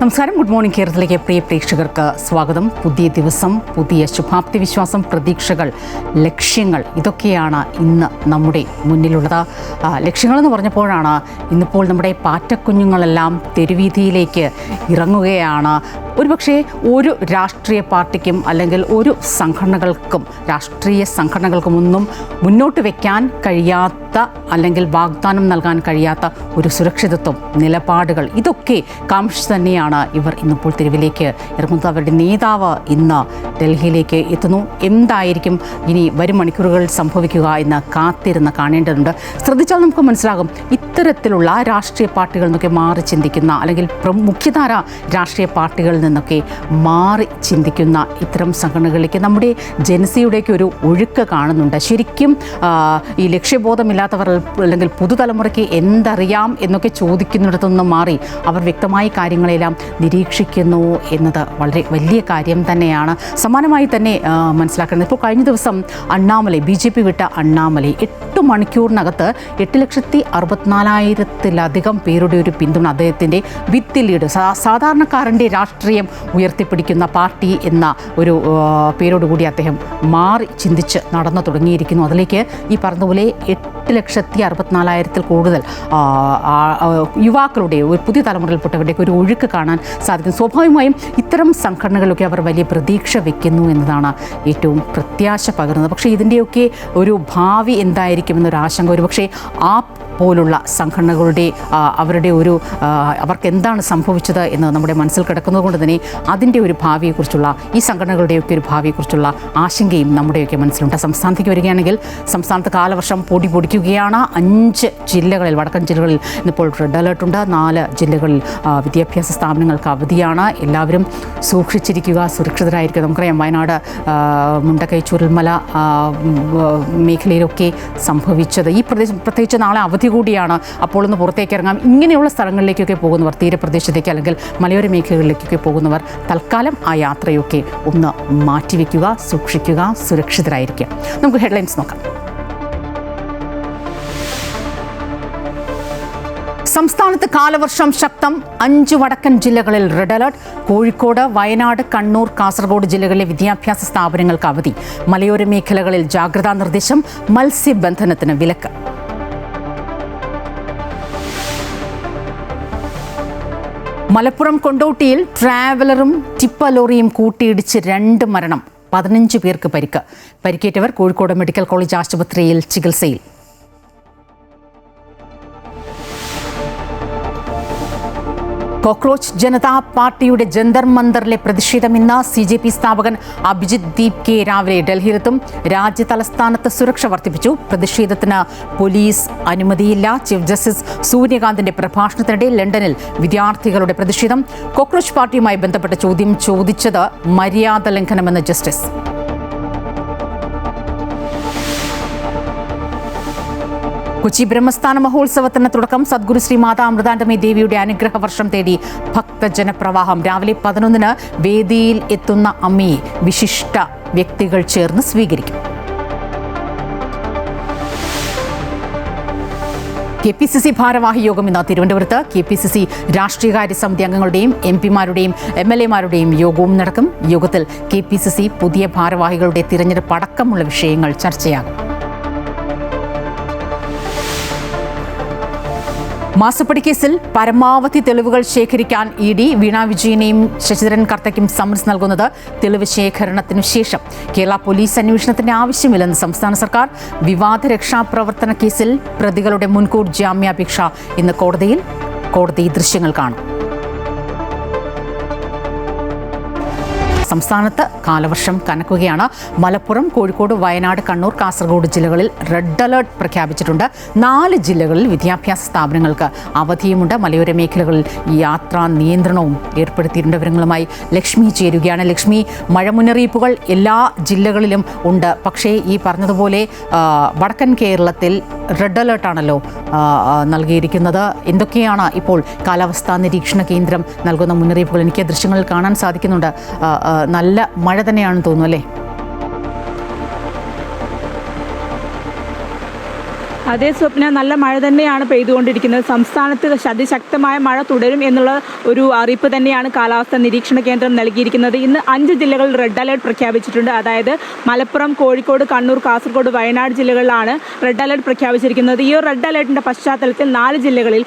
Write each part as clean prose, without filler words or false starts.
നമസ്കാരം. Good morning കേരളത്തിലേക്ക് പ്രിയ പ്രേക്ഷകർക്ക് സ്വാഗതം. പുതിയ ദിവസം, പുതിയ ശുഭാപ്തി വിശ്വാസം, പ്രതീക്ഷകൾ, ലക്ഷ്യങ്ങൾ, ഇതൊക്കെയാണ് ഇന്ന് നമ്മുടെ മുന്നിലുള്ളത്. ലക്ഷ്യങ്ങളെന്ന് പറഞ്ഞപ്പോഴാണ് ഇന്നിപ്പോൾ നമ്മുടെ പാറ്റക്കുഞ്ഞുങ്ങളെല്ലാം തെരുവീതിയിലേക്ക് ഇറങ്ങുകയാണ്. ഒരുപക്ഷെ ഒരു രാഷ്ട്രീയ പാർട്ടിക്കും അല്ലെങ്കിൽ ഒരു സംഘടനകൾക്കും, രാഷ്ട്രീയ സംഘടനകൾക്കും ഒന്നും മുന്നോട്ട് വയ്ക്കാൻ കഴിയാത്ത അല്ലെങ്കിൽ വാഗ്ദാനം നൽകാൻ കഴിയാത്ത ഒരു സുരക്ഷിതത്വം, നിലപാടുകൾ, ഇതൊക്കെ കാംക്ഷി തന്നെയാണ് ഇവർ ഇന്നിപ്പോൾ തെരുവിലേക്ക് ഇറങ്ങുന്നത്. അവരുടെ നേതാവ് ഇന്ന് ഡൽഹിയിലേക്ക് എത്തുന്നു. എന്തായിരിക്കും ഇനി വരും മണിക്കൂറുകൾ സംഭവിക്കുക എന്ന് കാത്തിരുന്ന് കാണേണ്ടതുണ്ട്. ശ്രദ്ധിച്ചാൽ നമുക്ക് മനസ്സിലാകും, ഇത്തരത്തിലുള്ള രാഷ്ട്രീയ പാർട്ടികളിൽ നിന്നൊക്കെ മാറി ചിന്തിക്കുന്ന അല്ലെങ്കിൽ മുഖ്യധാര രാഷ്ട്രീയ പാർട്ടികളിൽ നിന്നൊക്കെ മാറി ചിന്തിക്കുന്ന ഇത്തരം സംഘടനകളിലേക്ക് നമ്മുടെ ജനസിയുടെയൊക്കെ ഒരു ഒഴുക്ക് കാണുന്നുണ്ട്. ശരിക്കും ഈ ലക്ഷ്യബോധമില്ലാത്തവർ അല്ലെങ്കിൽ പുതുതലമുറയ്ക്ക് എന്തറിയാം എന്നൊക്കെ ചോദിക്കുന്നിടത്തുനിന്ന് മാറി അവർ വ്യക്തമായി കാര്യങ്ങളെല്ലാം നിരീക്ഷിക്കുന്നു എന്നത് വളരെ വലിയ കാര്യം തന്നെയാണ്. സമാനമായി തന്നെ മനസ്സിലാക്കുന്നത്, ഇപ്പോൾ കഴിഞ്ഞ ദിവസം അണ്ണാമലൈ, BJP വിട്ട അണ്ണാമലൈ 8 മണിക്കൂറിനകത്ത് 8,64,000-ത്തിലധികം പേരുടെ ഒരു പിന്തുണ അദ്ദേഹത്തിൻ്റെ വിത്ത് ലീഡ്, സാധാരണക്കാരൻ്റെ രാഷ്ട്രീയം ഉയർത്തിപ്പിടിക്കുന്ന പാർട്ടി എന്ന ഒരു പേരോടുകൂടി അദ്ദേഹം മാറി ചിന്തിച്ച് നടന്നു തുടങ്ങിയിരിക്കുന്നു. അതിലേക്ക് ഈ പറഞ്ഞതുപോലെ 8,64,000-ത്തിൽ കൂടുതൽ യുവാക്കളുടെ, ഒരു പുതിയ തലമുറയിൽപ്പെട്ടവരുടെയൊക്കെ ഒരു ഒഴുക്ക് കാണാൻ സാധിക്കും. സ്വാഭാവികമായും ഇത്തരം സംഘടനകളിലൊക്കെ അവർ വലിയ പ്രതീക്ഷ വയ്ക്കുന്നു എന്നതാണ് ഏറ്റവും പ്രത്യാശ പകരുന്നത്. പക്ഷേ ഇതിൻ്റെയൊക്കെ ഒരു ഭാവി എന്തായിരിക്കുമെന്നൊരു ആശങ്ക ഒരുപക്ഷെ പോലുള്ള സംഘടനകളുടെ അവരുടെ ഒരു അവർക്ക് എന്താണ് സംഭവിച്ചത് എന്ന് നമ്മുടെ മനസ്സിൽ കിടക്കുന്നത് കൊണ്ട് തന്നെ അതിൻ്റെ ഒരു ഭാവിയെക്കുറിച്ചുള്ള, ഈ സംഘടനകളുടെയൊക്കെ ഒരു ഭാവിയെക്കുറിച്ചുള്ള ആശങ്കയും നമ്മുടെയൊക്കെ മനസ്സിലുണ്ട്. സംസ്ഥാനത്തേക്ക് വരികയാണെങ്കിൽ സംസ്ഥാനത്ത് കാലവർഷം പൊടി പൊടിക്കുകയാണ്. 5 ജില്ലകളിൽ, വടക്കൻ ജില്ലകളിൽ ഇന്നിപ്പോൾ റെഡ് അലേർട്ടുണ്ട്. 4 ജില്ലകളിൽ വിദ്യാഭ്യാസ സ്ഥാപനങ്ങൾക്ക് അവധിയാണ്. എല്ലാവരും സൂക്ഷിച്ചിരിക്കുക, സുരക്ഷിതരായിരിക്കുക. നമുക്കറിയാം, വയനാട്, മുണ്ടക്കൈ, ചുരൽമല മേഖലയിലൊക്കെ സംഭവിച്ചത്. ഈ പ്രത്യേകിച്ച് നാളെ അവധി കൂടിയാണ്. അപ്പോൾ ഒന്ന് പുറത്തേക്ക് ഇറങ്ങാം. ഇങ്ങനെയുള്ള സ്ഥലങ്ങളിലേക്കൊക്കെ പോകുന്നവർ, തീരപ്രദേശത്തേക്ക് അല്ലെങ്കിൽ മലയോര മേഖലകളിലേക്കൊക്കെ പോകുന്നവർ തൽക്കാലം ആ യാത്രയൊക്കെ ഒന്ന് മാറ്റിവെക്കുക, സൂക്ഷിക്കുക, സുരക്ഷിതരായിരിക്കുക. നമുക്ക് ഹെഡ്ലൈൻസ് നോക്കാം. സംസ്ഥാനത്ത് കാലവർഷം ശക്തം. 5 വടക്കൻ ജില്ലകളിൽ റെഡ് അലർട്ട്. കോഴിക്കോട്, വയനാട്, കണ്ണൂർ, കാസർഗോഡ് ജില്ലകളിലെ വിദ്യാഭ്യാസ സ്ഥാപനങ്ങൾക്ക് അവധി. മലയോര മേഖലകളിൽ ജാഗ്രതാ നിർദ്ദേശം. മത്സ്യബന്ധനത്തിന് വിലക്ക്. മലപ്പുറം കൊണ്ടോട്ടിയിൽ ട്രാവലറും ടിപ്പർ ലോറിയും കൂട്ടിയിടിച്ച് 2 മരണം, 15 പേർക്ക് പരിക്ക്. പരിക്കേറ്റവർ കോഴിക്കോട് മെഡിക്കൽ കോളേജ് ആശുപത്രിയിൽ ചികിത്സയിൽ. കോക്രോച്ച് ജനതാ പാർട്ടിയുടെ ജന്തർ മന്ദറിലെ പ്രതിഷേധം ഇന്ന്. CJP സ്ഥാപകൻ അഭിജിത്ത് ദീപ് കെ രാവിലെ ഡൽഹിയിലെത്തും. രാജ്യതലസ്ഥാനത്ത് സുരക്ഷ വർദ്ധിപ്പിച്ചു. പ്രതിഷേധത്തിന് പോലീസ് അനുമതിയില്ല. ചീഫ് ജസ്റ്റിസ് സൂര്യകാന്തിന്റെ പ്രഭാഷണത്തിനിടെ ലണ്ടനിൽ വിദ്യാർത്ഥികളുടെ പ്രതിഷേധം. കോക്രോച്ച് പാർട്ടിയുമായി ബന്ധപ്പെട്ട ചോദ്യം ചോദിച്ചത് മര്യാദ ലംഘനമെന്ന് ജസ്റ്റിസ്. കൊച്ചി ബ്രഹ്മസ്ഥാന മഹോത്സവത്തിന് തുടക്കം. സദ്ഗുരു ശ്രീ മാതാ അമൃതാനന്ദമയി ദേവിയുടെ അനുഗ്രഹ വർഷം തേടി ഭക്തജനപ്രവാഹം. രാവിലെ 11-ന് വേദിയിൽ എത്തുന്ന അമ്മയെ വിശിഷ്ട വ്യക്തികൾ ചേർന്ന് സ്വീകരിക്കും. KPCC ഭാരവാഹി യോഗം ഇന്ന് തിരുവനന്തപുരത്ത്. KPCC രാഷ്ട്രീയകാര്യ സമിതി അംഗങ്ങളുടെയും MP-മാരുടെയും MLA-മാരുടെയും യോഗവും നടക്കും. യോഗത്തിൽ KPCC പുതിയ ഭാരവാഹികളുടെ തിരഞ്ഞെടുപ്പ് അടക്കമുള്ള വിഷയങ്ങൾ ചർച്ചയാകും. മാസപ്പടി കേസിൽ പരമാവധി തെളിവുകൾ ശേഖരിക്കാൻ ED വീണ വിജയനെയും ശശിധരൻ കർത്തയ്ക്കും സമൻസ് നൽകുന്നത് തെളിവ് ശേഖരണത്തിനു ശേഷം. കേരള പോലീസ് അന്വേഷണത്തിന്റെ ആവശ്യമില്ലെന്ന് സംസ്ഥാന സർക്കാർ. വിവാദ രക്ഷാപ്രവർത്തന കേസിൽ പ്രതികളുടെ മുൻകൂർ ജാമ്യാപേക്ഷ ഇന്ന് കോടതിയിൽ. കോടതി ദൃശ്യങ്ങൾ കാണും. സംസ്ഥാനത്ത് കാലവർഷം കനക്കുകയാണ്. മലപ്പുറം, കോഴിക്കോട്, വയനാട്, കണ്ണൂർ, കാസർഗോഡ് ജില്ലകളിൽ റെഡ് അലേർട്ട് പ്രഖ്യാപിച്ചിട്ടുണ്ട്. 4 ജില്ലകളിൽ വിദ്യാഭ്യാസ സ്ഥാപനങ്ങൾക്ക് അവധിയുമുണ്ട്. മലയോര മേഖലകളിൽ യാത്രാ നിയന്ത്രണവും ഏർപ്പെടുത്തിയിട്ടുണ്ട്. വിവരങ്ങളുമായി ലക്ഷ്മി ചേരുകയാണ്. ലക്ഷ്മി, മഴ മുന്നറിയിപ്പുകൾ എല്ലാ ജില്ലകളിലും ഉണ്ട്. പക്ഷേ ഈ പറഞ്ഞതുപോലെ വടക്കൻ കേരളത്തിൽ റെഡ് അലേർട്ടാണല്ലോ നൽകിയിരിക്കുന്നത്. എന്തൊക്കെയാണ് ഇപ്പോൾ കാലാവസ്ഥാ നിരീക്ഷണ കേന്ദ്രം നൽകുന്ന മുന്നറിയിപ്പുകൾ? എനിക്ക് ദൃശ്യങ്ങളിൽ കാണാൻ സാധിക്കുന്നുണ്ട്. നല്ല മഴ തന്നെയാണെന്ന് തോന്നുന്നു, അല്ലേ? അതേ സ്വപ്ന, നല്ല മഴ തന്നെയാണ് പെയ്തുകൊണ്ടിരിക്കുന്നത്. സംസ്ഥാനത്ത് അതിശക്തമായ മഴ തുടരും എന്നുള്ള ഒരു അറിയിപ്പ് തന്നെയാണ് കാലാവസ്ഥാ നിരീക്ഷണ കേന്ദ്രം നൽകിയിരിക്കുന്നത്. ഇന്ന് 5 ജില്ലകളിൽ റെഡ് അലേർട്ട് പ്രഖ്യാപിച്ചിട്ടുണ്ട്. അതായത് മലപ്പുറം, കോഴിക്കോട്, കണ്ണൂർ, കാസർഗോഡ്, വയനാട് ജില്ലകളിലാണ് റെഡ് അലേർട്ട് പ്രഖ്യാപിച്ചിരിക്കുന്നത്. ഈ റെഡ് അലേർട്ടിന്റെ പശ്ചാത്തലത്തിൽ 4 ജില്ലകളിൽ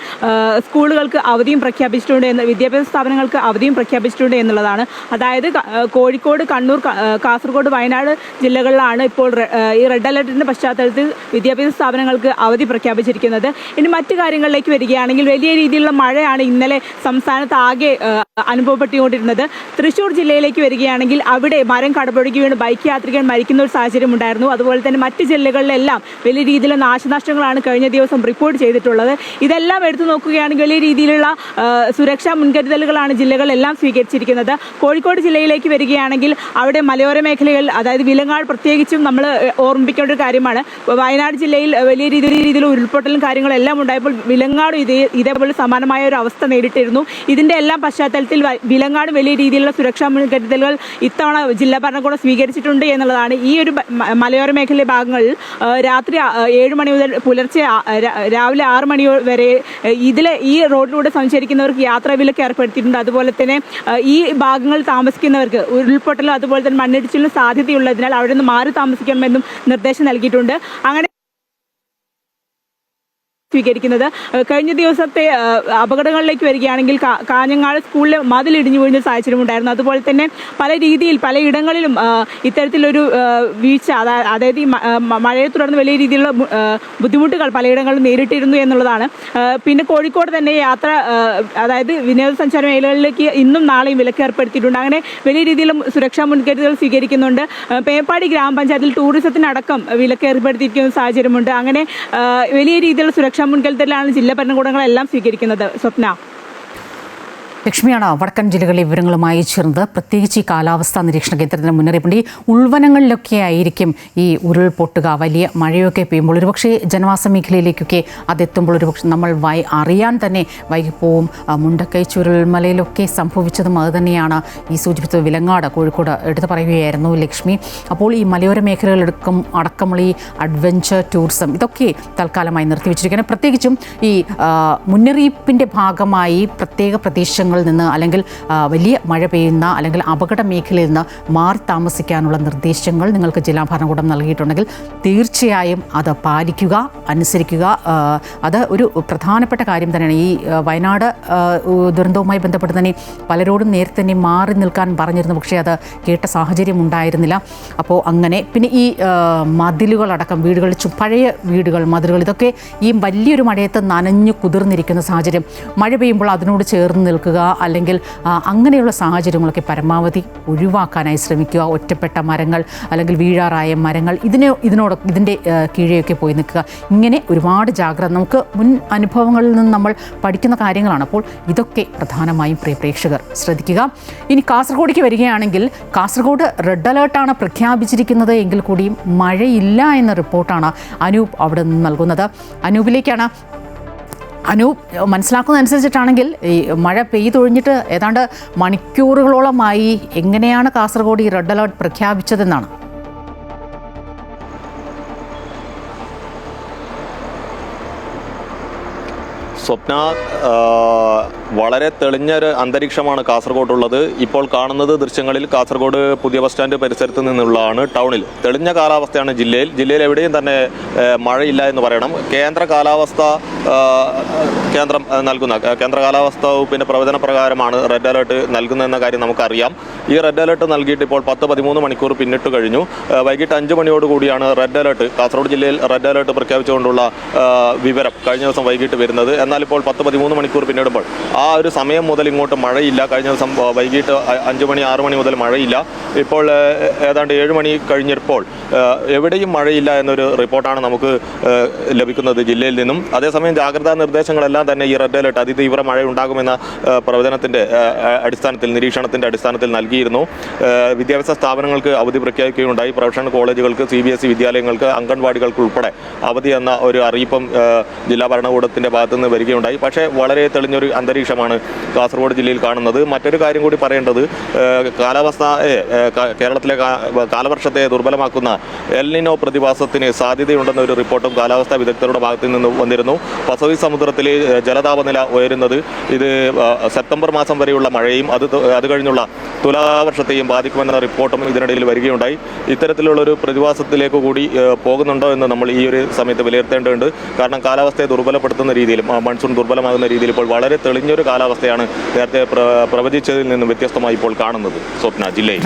സ്കൂളുകൾക്ക് അവധിയും പ്രഖ്യാപിച്ചിട്ടുണ്ട് വിദ്യാഭ്യാസ സ്ഥാപനങ്ങൾക്ക് അവധിയും പ്രഖ്യാപിച്ചിട്ടുണ്ട് എന്നുള്ളതാണ്. അതായത് കോഴിക്കോട്, കണ്ണൂർ, കാസർഗോഡ്, വയനാട് ജില്ലകളിലാണ് ഇപ്പോൾ ഈ റെഡ് അലേർട്ടിന്റെ പശ്ചാത്തലത്തിൽ വിദ്യാഭ്യാസ സ്ഥാപനങ്ങൾക്ക് അവധി പ്രഖ്യാപിച്ചിരിക്കുന്നത്. ഇനി മറ്റു കാര്യങ്ങളിലേക്ക് വരികയാണെങ്കിൽ വലിയ രീതിയിലുള്ള മഴയാണ് ഇന്നലെ സംസ്ഥാനത്ത് ആകെ അനുഭവപ്പെട്ടുകൊണ്ടിരുന്നത്. തൃശ്ശൂർ ജില്ലയിലേക്ക് വരികയാണെങ്കിൽ അവിടെ മരം കടപുഴകി വീണ് ബൈക്ക് യാത്രികൻ മരിക്കുന്ന ഒരു സാഹചര്യം ഉണ്ടായിരുന്നു. അതുപോലെ തന്നെ മറ്റ് ജില്ലകളിലെല്ലാം വലിയ രീതിയിലുള്ള നാശനഷ്ടങ്ങളാണ് കഴിഞ്ഞ ദിവസം റിപ്പോർട്ട് ചെയ്തിട്ടുള്ളത്. ഇതെല്ലാം എടുത്തു നോക്കുകയാണെങ്കിൽ വലിയ രീതിയിലുള്ള സുരക്ഷാ മുൻകരുതലുകളാണ് ജില്ലകളെല്ലാം സ്വീകരിച്ചിരിക്കുന്നത്. കോഴിക്കോട് ജില്ലയിലേക്ക് വരികയാണെങ്കിൽ അവിടെ മലയോര മേഖലകൾ, അതായത് വിലങ്ങാട് പ്രത്യേകിച്ചും നമ്മൾ ഓർമ്മിപ്പിക്കേണ്ട ഒരു കാര്യമാണ്. വയനാട് ജില്ലയിൽ വലിയ രീതിയിൽ ഉരുൾപൊട്ടലും കാര്യങ്ങളെല്ലാം ഉണ്ടായപ്പോൾ വിലങ്ങാട് ഇതേപോലെ സമാനമായ ഒരു അവസ്ഥ നേരിട്ടിരുന്നു. ഇതിന്റെ എല്ലാം പശ്ചാത്തലത്തിൽ വിലങ്ങാട് വലിയ രീതിയിലുള്ള സുരക്ഷാ മുൻകരുതലുകൾ ഇത്തവണ ജില്ലാ ഭരണകൂടം സ്വീകരിച്ചിട്ടുണ്ട് എന്നുള്ളതാണ്. ഈ ഒരു മലയോര മേഖലയിലെ ഭാഗങ്ങളിൽ രാത്രി 7 മണി മുതൽ പുലർച്ചെ രാവിലെ 6 മണി വരെ ഈ റോഡിലൂടെ സഞ്ചരിക്കുന്നവർക്ക് യാത്രാ വിലക്ക് ഏർപ്പെടുത്തിയിട്ടുണ്ട്. അതുപോലെ തന്നെ ഈ ഭാഗങ്ങളിൽ താമസിക്കുന്നവർക്ക് ഉരുൾപൊട്ടലും അതുപോലെ തന്നെ മണ്ണിടിച്ചിലും സാധ്യതയുള്ളതിനാൽ അവിടെ നിന്ന് മാറി താമസിക്കണമെന്നും നിർദ്ദേശം നൽകിയിട്ടുണ്ട്. അങ്ങനെ സ്വീകരിക്കുന്നത്. കഴിഞ്ഞ ദിവസത്തെ അപകടങ്ങളിലേക്ക് വരികയാണെങ്കിൽ കാഞ്ഞങ്ങാട് സ്കൂളിലെ മതിലിടിഞ്ഞു വീഴുന്ന സാഹചര്യം ഉണ്ടായിരുന്നു. അതുപോലെ തന്നെ പലയിടങ്ങളിലും ഇത്തരത്തിലൊരു വീഴ്ച, അതായത് ഈ മഴയെ തുടർന്ന് വലിയ രീതിയിലുള്ള ബുദ്ധിമുട്ടുകൾ പലയിടങ്ങളിലും നേരിട്ടിരുന്നു എന്നുള്ളതാണ്. പിന്നെ കോഴിക്കോട് തന്നെ അതായത് വിനോദസഞ്ചാര മേഖലകളിലേക്ക് ഇന്നും നാളെയും വിലക്ക് ഏർപ്പെടുത്തിയിട്ടുണ്ട്. അങ്ങനെ വലിയ രീതിയിലും സുരക്ഷാ മുൻകരുതലുകൾ സ്വീകരിക്കുന്നുണ്ട്. പേപ്പാടി ഗ്രാമപഞ്ചായത്തിൽ ടൂറിസത്തിനടക്കം വിലക്ക് ഏർപ്പെടുത്തിയിരിക്കുന്ന സാഹചര്യമുണ്ട്. അങ്ങനെ വലിയ രീതിയിലുള്ള സുരക്ഷാ മുൻകരുതലാണ് ജില്ലാ ഭരണകൂടങ്ങളെല്ലാം സ്വീകരിക്കുന്നത്. സ്വപ്ന. ലക്ഷ്മിയാണ് വടക്കൻ ജില്ലകളിലെ വിവരങ്ങളുമായി ചേർന്നത്. പ്രത്യേകിച്ച് ഈ കാലാവസ്ഥാ നിരീക്ഷണ കേന്ദ്രത്തിന് മുന്നറിയിപ്പുണ്ട്. ഈ ഉൾവനങ്ങളിലൊക്കെ ആയിരിക്കും ഈ ഉരുൾപൊട്ടുക. വലിയ മഴയൊക്കെ പെയ്യുമ്പോൾ ഒരുപക്ഷെ ജനവാസ മേഖലയിലേക്കൊക്കെ അതെത്തുമ്പോൾ ഒരുപക്ഷെ നമ്മൾ അറിയാൻ തന്നെ വൈകിപ്പോവും. മുണ്ടക്കൈ ചുരൽമലയിലൊക്കെ സംഭവിച്ചതും അതുതന്നെയാണ് ഈ സൂചിപ്പിച്ചത്. വിലങ്ങാട്, കോഴിക്കോട് എടുത്തു പറയുകയായിരുന്നു ലക്ഷ്മി. അപ്പോൾ ഈ മലയോര അടക്കമുള്ള ഈ അഡ്വഞ്ചർ ടൂറിസം ഇതൊക്കെ തൽക്കാലമായി നിർത്തിവെച്ചിരിക്കുകയാണ്. പ്രത്യേകിച്ചും ഈ മുന്നറിയിപ്പിൻ്റെ ഭാഗമായി പ്രത്യേക പ്രദേശങ്ങൾ നിന്ന് അല്ലെങ്കിൽ വലിയ മഴ പെയ്യുന്ന അല്ലെങ്കിൽ അപകട മേഖലയിൽ നിന്ന് മാറി താമസിക്കാനുള്ള നിർദ്ദേശങ്ങൾ നിങ്ങൾക്ക് ജില്ലാ ഭരണകൂടം നൽകിയിട്ടുണ്ടെങ്കിൽ തീർച്ചയായും അത് പാലിക്കുക, അനുസരിക്കുക. അത് ഒരു പ്രധാനപ്പെട്ട കാര്യം തന്നെയാണ്. ഈ വയനാട് ദുരന്തവുമായി ബന്ധപ്പെട്ട് തന്നെ പലരോടും നേരത്തെ തന്നെ മാറി നിൽക്കാൻ പറഞ്ഞിരുന്നു. പക്ഷേ അത് കേട്ട സാഹചര്യം ഉണ്ടായിരുന്നില്ല. അപ്പോൾ അങ്ങനെ പിന്നെ ഈ മതിലുകളടക്കം പഴയ മതിലുകൾ ഇതൊക്കെ ഈ വലിയൊരു മഴയത്ത് നനഞ്ഞു കുതിർന്നിരിക്കുന്ന സാഹചര്യം, മഴ പെയ്യുമ്പോൾ അതിനോട് ചേർന്ന് നിൽക്കുക, അല്ലെങ്കിൽ അങ്ങനെയുള്ള സാഹചര്യങ്ങളൊക്കെ പരമാവധി ഒഴിവാക്കാനായി ശ്രമിക്കുക. ഒറ്റപ്പെട്ട മരങ്ങൾ അല്ലെങ്കിൽ വീഴാറായ മരങ്ങൾ ഇതിൻ്റെ കീഴെയൊക്കെ പോയി നിൽക്കുക. ഇങ്ങനെ ഒരുപാട് ജാഗ്രത നമുക്ക് മുൻ അനുഭവങ്ങളിൽ നിന്ന് നമ്മൾ പഠിക്കുന്ന കാര്യങ്ങളാണ്. അപ്പോൾ ഇതൊക്കെ പ്രധാനമായും പ്രേക്ഷകർ ശ്രദ്ധിക്കുക. ഇനി കാസർഗോഡേക്ക് വരികയാണെങ്കിൽ കാസർഗോഡ് റെഡ് അലേർട്ടാണ് പ്രഖ്യാപിച്ചിരിക്കുന്നത് എങ്കിൽ കൂടിയും മഴയില്ല എന്ന റിപ്പോർട്ടാണ് അനൂപ് അവിടെ നിന്ന് നൽകുന്നത്. അനൂപിലേക്കാണ്. അനൂപ്, മനസ്സിലാക്കുന്നതനുസരിച്ചിട്ടാണെങ്കിൽ ഈ മഴ പെയ്തൊഴിഞ്ഞിട്ട് ഏതാണ്ട് മണിക്കൂറുകളോളമായി. എങ്ങനെയാണ് കാസർഗോഡ് ഈ റെഡ് അലേർട്ട് പ്രഖ്യാപിച്ചതെന്നാണ്? സ്വപ്ന, വളരെ തെളിഞ്ഞൊരു അന്തരീക്ഷമാണ് കാസർഗോഡുള്ളത്. ഇപ്പോൾ കാണുന്നത് ദൃശ്യങ്ങളിൽ കാസർഗോഡ് പുതിയ ബസ് സ്റ്റാൻഡ് പരിസരത്ത് നിന്നുള്ളതാണ്. ടൗണിൽ തെളിഞ്ഞ കാലാവസ്ഥയാണ്. ജില്ലയിൽ എവിടെയും തന്നെ മഴയില്ല എന്ന് പറയണം. കേന്ദ്ര കാലാവസ്ഥാ വകുപ്പിൻ്റെ പ്രവചന പ്രകാരമാണ് റെഡ് അലേർട്ട് നൽകുന്നതെന്ന കാര്യം നമുക്കറിയാം. ഈ റെഡ് അലേർട്ട് നൽകിയിട്ട് ഇപ്പോൾ 10-13 മണിക്കൂർ പിന്നിട്ട് കഴിഞ്ഞു. വൈകിട്ട് 5 മണിയോടുകൂടിയാണ് കാസർഗോഡ് ജില്ലയിൽ റെഡ് അലേർട്ട് പ്രഖ്യാപിച്ചുകൊണ്ടുള്ള വിവരം കഴിഞ്ഞ ദിവസം വൈകിട്ട് വരുന്നത്. എന്നാൽ ഇപ്പോൾ 10-13 മണിക്കൂർ പിന്നിടുമ്പോൾ ആ ഒരു സമയം മുതൽ ഇങ്ങോട്ട് മഴയില്ല. കഴിഞ്ഞ ദിവസം വൈകിട്ട് 5 മണി 6 മണി മുതൽ മഴയില്ല. ഇപ്പോൾ ഏതാണ്ട് 7 മണി കഴിഞ്ഞപ്പോൾ എവിടെയും മഴയില്ല എന്നൊരു റിപ്പോർട്ടാണ് നമുക്ക് ലഭിക്കുന്നത് ജില്ലയിൽ നിന്നും. അതേസമയം ജാഗ്രതാ നിർദ്ദേശങ്ങളെല്ലാം തന്നെ ഈ റെഡ് അലേർട്ട് അതിതീവ്ര മഴ ഉണ്ടാകുമെന്ന പ്രവചനത്തിൻ്റെ നിരീക്ഷണത്തിൻ്റെ അടിസ്ഥാനത്തിൽ നൽകി നൽകിയിരുന്നു. വിദ്യാഭ്യാസ സ്ഥാപനങ്ങൾക്ക് അവധി പ്രഖ്യാപിക്കുകയുണ്ടായി. പ്രൊഫഷണൽ കോളേജുകൾക്ക്, CBSE വിദ്യാലയങ്ങൾക്ക്, അംഗൻവാടികൾക്ക് ഉൾപ്പെടെ അവധി എന്ന ഒരു അറിയിപ്പും ജില്ലാ ഭരണകൂടത്തിൻ്റെ ഭാഗത്തുനിന്ന് വരികയുണ്ടായി. പക്ഷേ വളരെ തെളിഞ്ഞൊരു അന്തരീക്ഷമാണ് കാസർഗോഡ് ജില്ലയിൽ കാണുന്നത്. മറ്റൊരു കാര്യം കൂടി പറയേണ്ടത്, കാലാവസ്ഥയെ കേരളത്തിലെ കാലവർഷത്തെ ദുർബലമാക്കുന്ന എൽ നിനോ പ്രതിഭാസത്തിന് സാധ്യതയുണ്ടെന്ന ഒരു റിപ്പോർട്ടും കാലാവസ്ഥാ വിദഗ്ധരുടെ ഭാഗത്തു നിന്ന് വന്നിരുന്നു. പസഫിക് സമുദ്രത്തിൽ ജലതാപനില ഉയരുന്നത് ഇത് സെപ്റ്റംബർ മാസം വരെയുള്ള മഴയും അത് കഴിഞ്ഞുള്ള തുലാവർഷത്തെയും ബാധിക്കുമെന്ന റിപ്പോർട്ടും ഇതിനിടയിൽ വരികയുണ്ടായി. ഇത്തരത്തിലുള്ളൊരു പ്രതിഭാസത്തിലേക്ക് കൂടി പോകുന്നുണ്ടോ എന്ന് നമ്മൾ ഈ ഒരു സമയത്ത് വിലയിരുത്തേണ്ടതുണ്ട്. കാരണം കാലാവസ്ഥയെ ദുർബലപ്പെടുത്തുന്ന രീതിയിൽ, മൺസൂൺ ദുർബലമാകുന്ന രീതിയിൽ ഇപ്പോൾ വളരെ തെളിഞ്ഞൊരു കാലാവസ്ഥയാണ് നേരത്തെ പ്രവചിച്ചതിൽ നിന്നും വ്യത്യസ്തമായി ഇപ്പോൾ കാണുന്നത്. സ്വപ്ന, ജില്ലയിൽ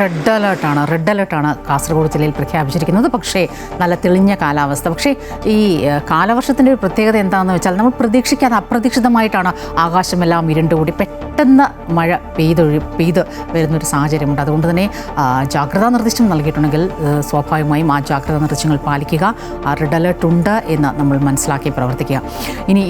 റെഡ് അലേർട്ടാണ് കാസർഗോഡ് ജില്ലയിൽ പ്രഖ്യാപിച്ചിരിക്കുന്നത്. പക്ഷേ നല്ല തെളിഞ്ഞ കാലാവസ്ഥ. പക്ഷേ ഈ കാലവർഷത്തിൻ്റെ ഒരു പ്രത്യേകത എന്താണെന്ന് വെച്ചാൽ, നമ്മൾ പ്രതീക്ഷിക്കാതെ അപ്രതീക്ഷിതമായിട്ടാണ് ആകാശമെല്ലാം ഇരുണ്ടുകൂടി പെട്ടെന്ന് മഴ പെയ്ത് വരുന്നൊരു സാഹചര്യമുണ്ട്. അതുകൊണ്ട് തന്നെ ജാഗ്രതാ നിർദ്ദേശം നൽകിയിട്ടുണ്ടെങ്കിൽ സ്വാഭാവികമായും ആ ജാഗ്രതാ നിർദ്ദേശങ്ങൾ പാലിക്കുക. റെഡ് അലേർട്ട് ഉണ്ട് എന്ന് നമ്മൾ മനസ്സിലാക്കി പ്രവർത്തിക്കുക.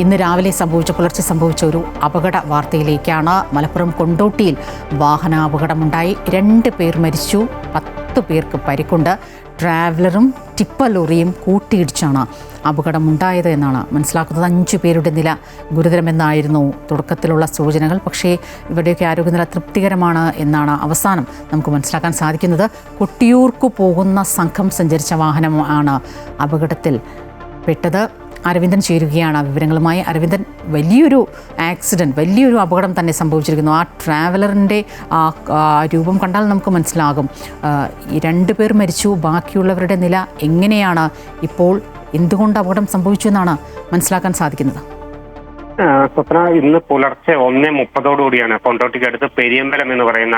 ഇന്ന് രാവിലെ പുലർച്ചെ സംഭവിച്ച ഒരു അപകട വാർത്തയിലേക്കാണ്. മലപ്പുറം കൊണ്ടോട്ടിയിൽ വാഹനാപകടമുണ്ടായി. 2 പേർ മരിച്ചു, 10 പേർക്ക് പരിക്കുണ്ട്. ട്രാവലറും ടിപ്പർ ലോറിയും കൂട്ടിയിടിച്ചാണ് അപകടമുണ്ടായത് എന്നാണ് മനസ്സിലാക്കുന്നത്. 5 പേരുടെ നില ഗുരുതരമെന്നായിരുന്നു തുടക്കത്തിലുള്ള സൂചനകൾ. പക്ഷേ ഇവരുടെയൊക്കെ ആരോഗ്യനില തൃപ്തികരമാണ് എന്നാണ് അവസാനം നമുക്ക് മനസ്സിലാക്കാൻ സാധിക്കുന്നത്. കൊട്ടിയൂർക്ക് പോകുന്ന സംഘം സഞ്ചരിച്ച വാഹനമാണ് അപകടത്തിൽ പെട്ടത്. അരവിന്ദൻ ചേരുകയാണ് വിവരങ്ങളുമായി. അരവിന്ദൻ, വലിയൊരു അപകടം തന്നെ സംഭവിച്ചിരിക്കുന്നു. ആ ട്രാവലറിൻ്റെ രൂപം കണ്ടാൽ നമുക്ക് മനസ്സിലാകും. 2 പേർ മരിച്ചു. ബാക്കിയുള്ളവരുടെ നില എങ്ങനെയാണ് ഇപ്പോൾ? എന്തുകൊണ്ട് അപകടം സംഭവിച്ചു എന്നാണ് മനസ്സിലാക്കാൻ സാധിക്കുന്നത്? സ്വപ്ന, ഇന്ന് പുലർച്ചെ 1:30 കൊണ്ടോട്ടിക്കടുത്ത് പെരിയമ്പലം എന്ന് പറയുന്ന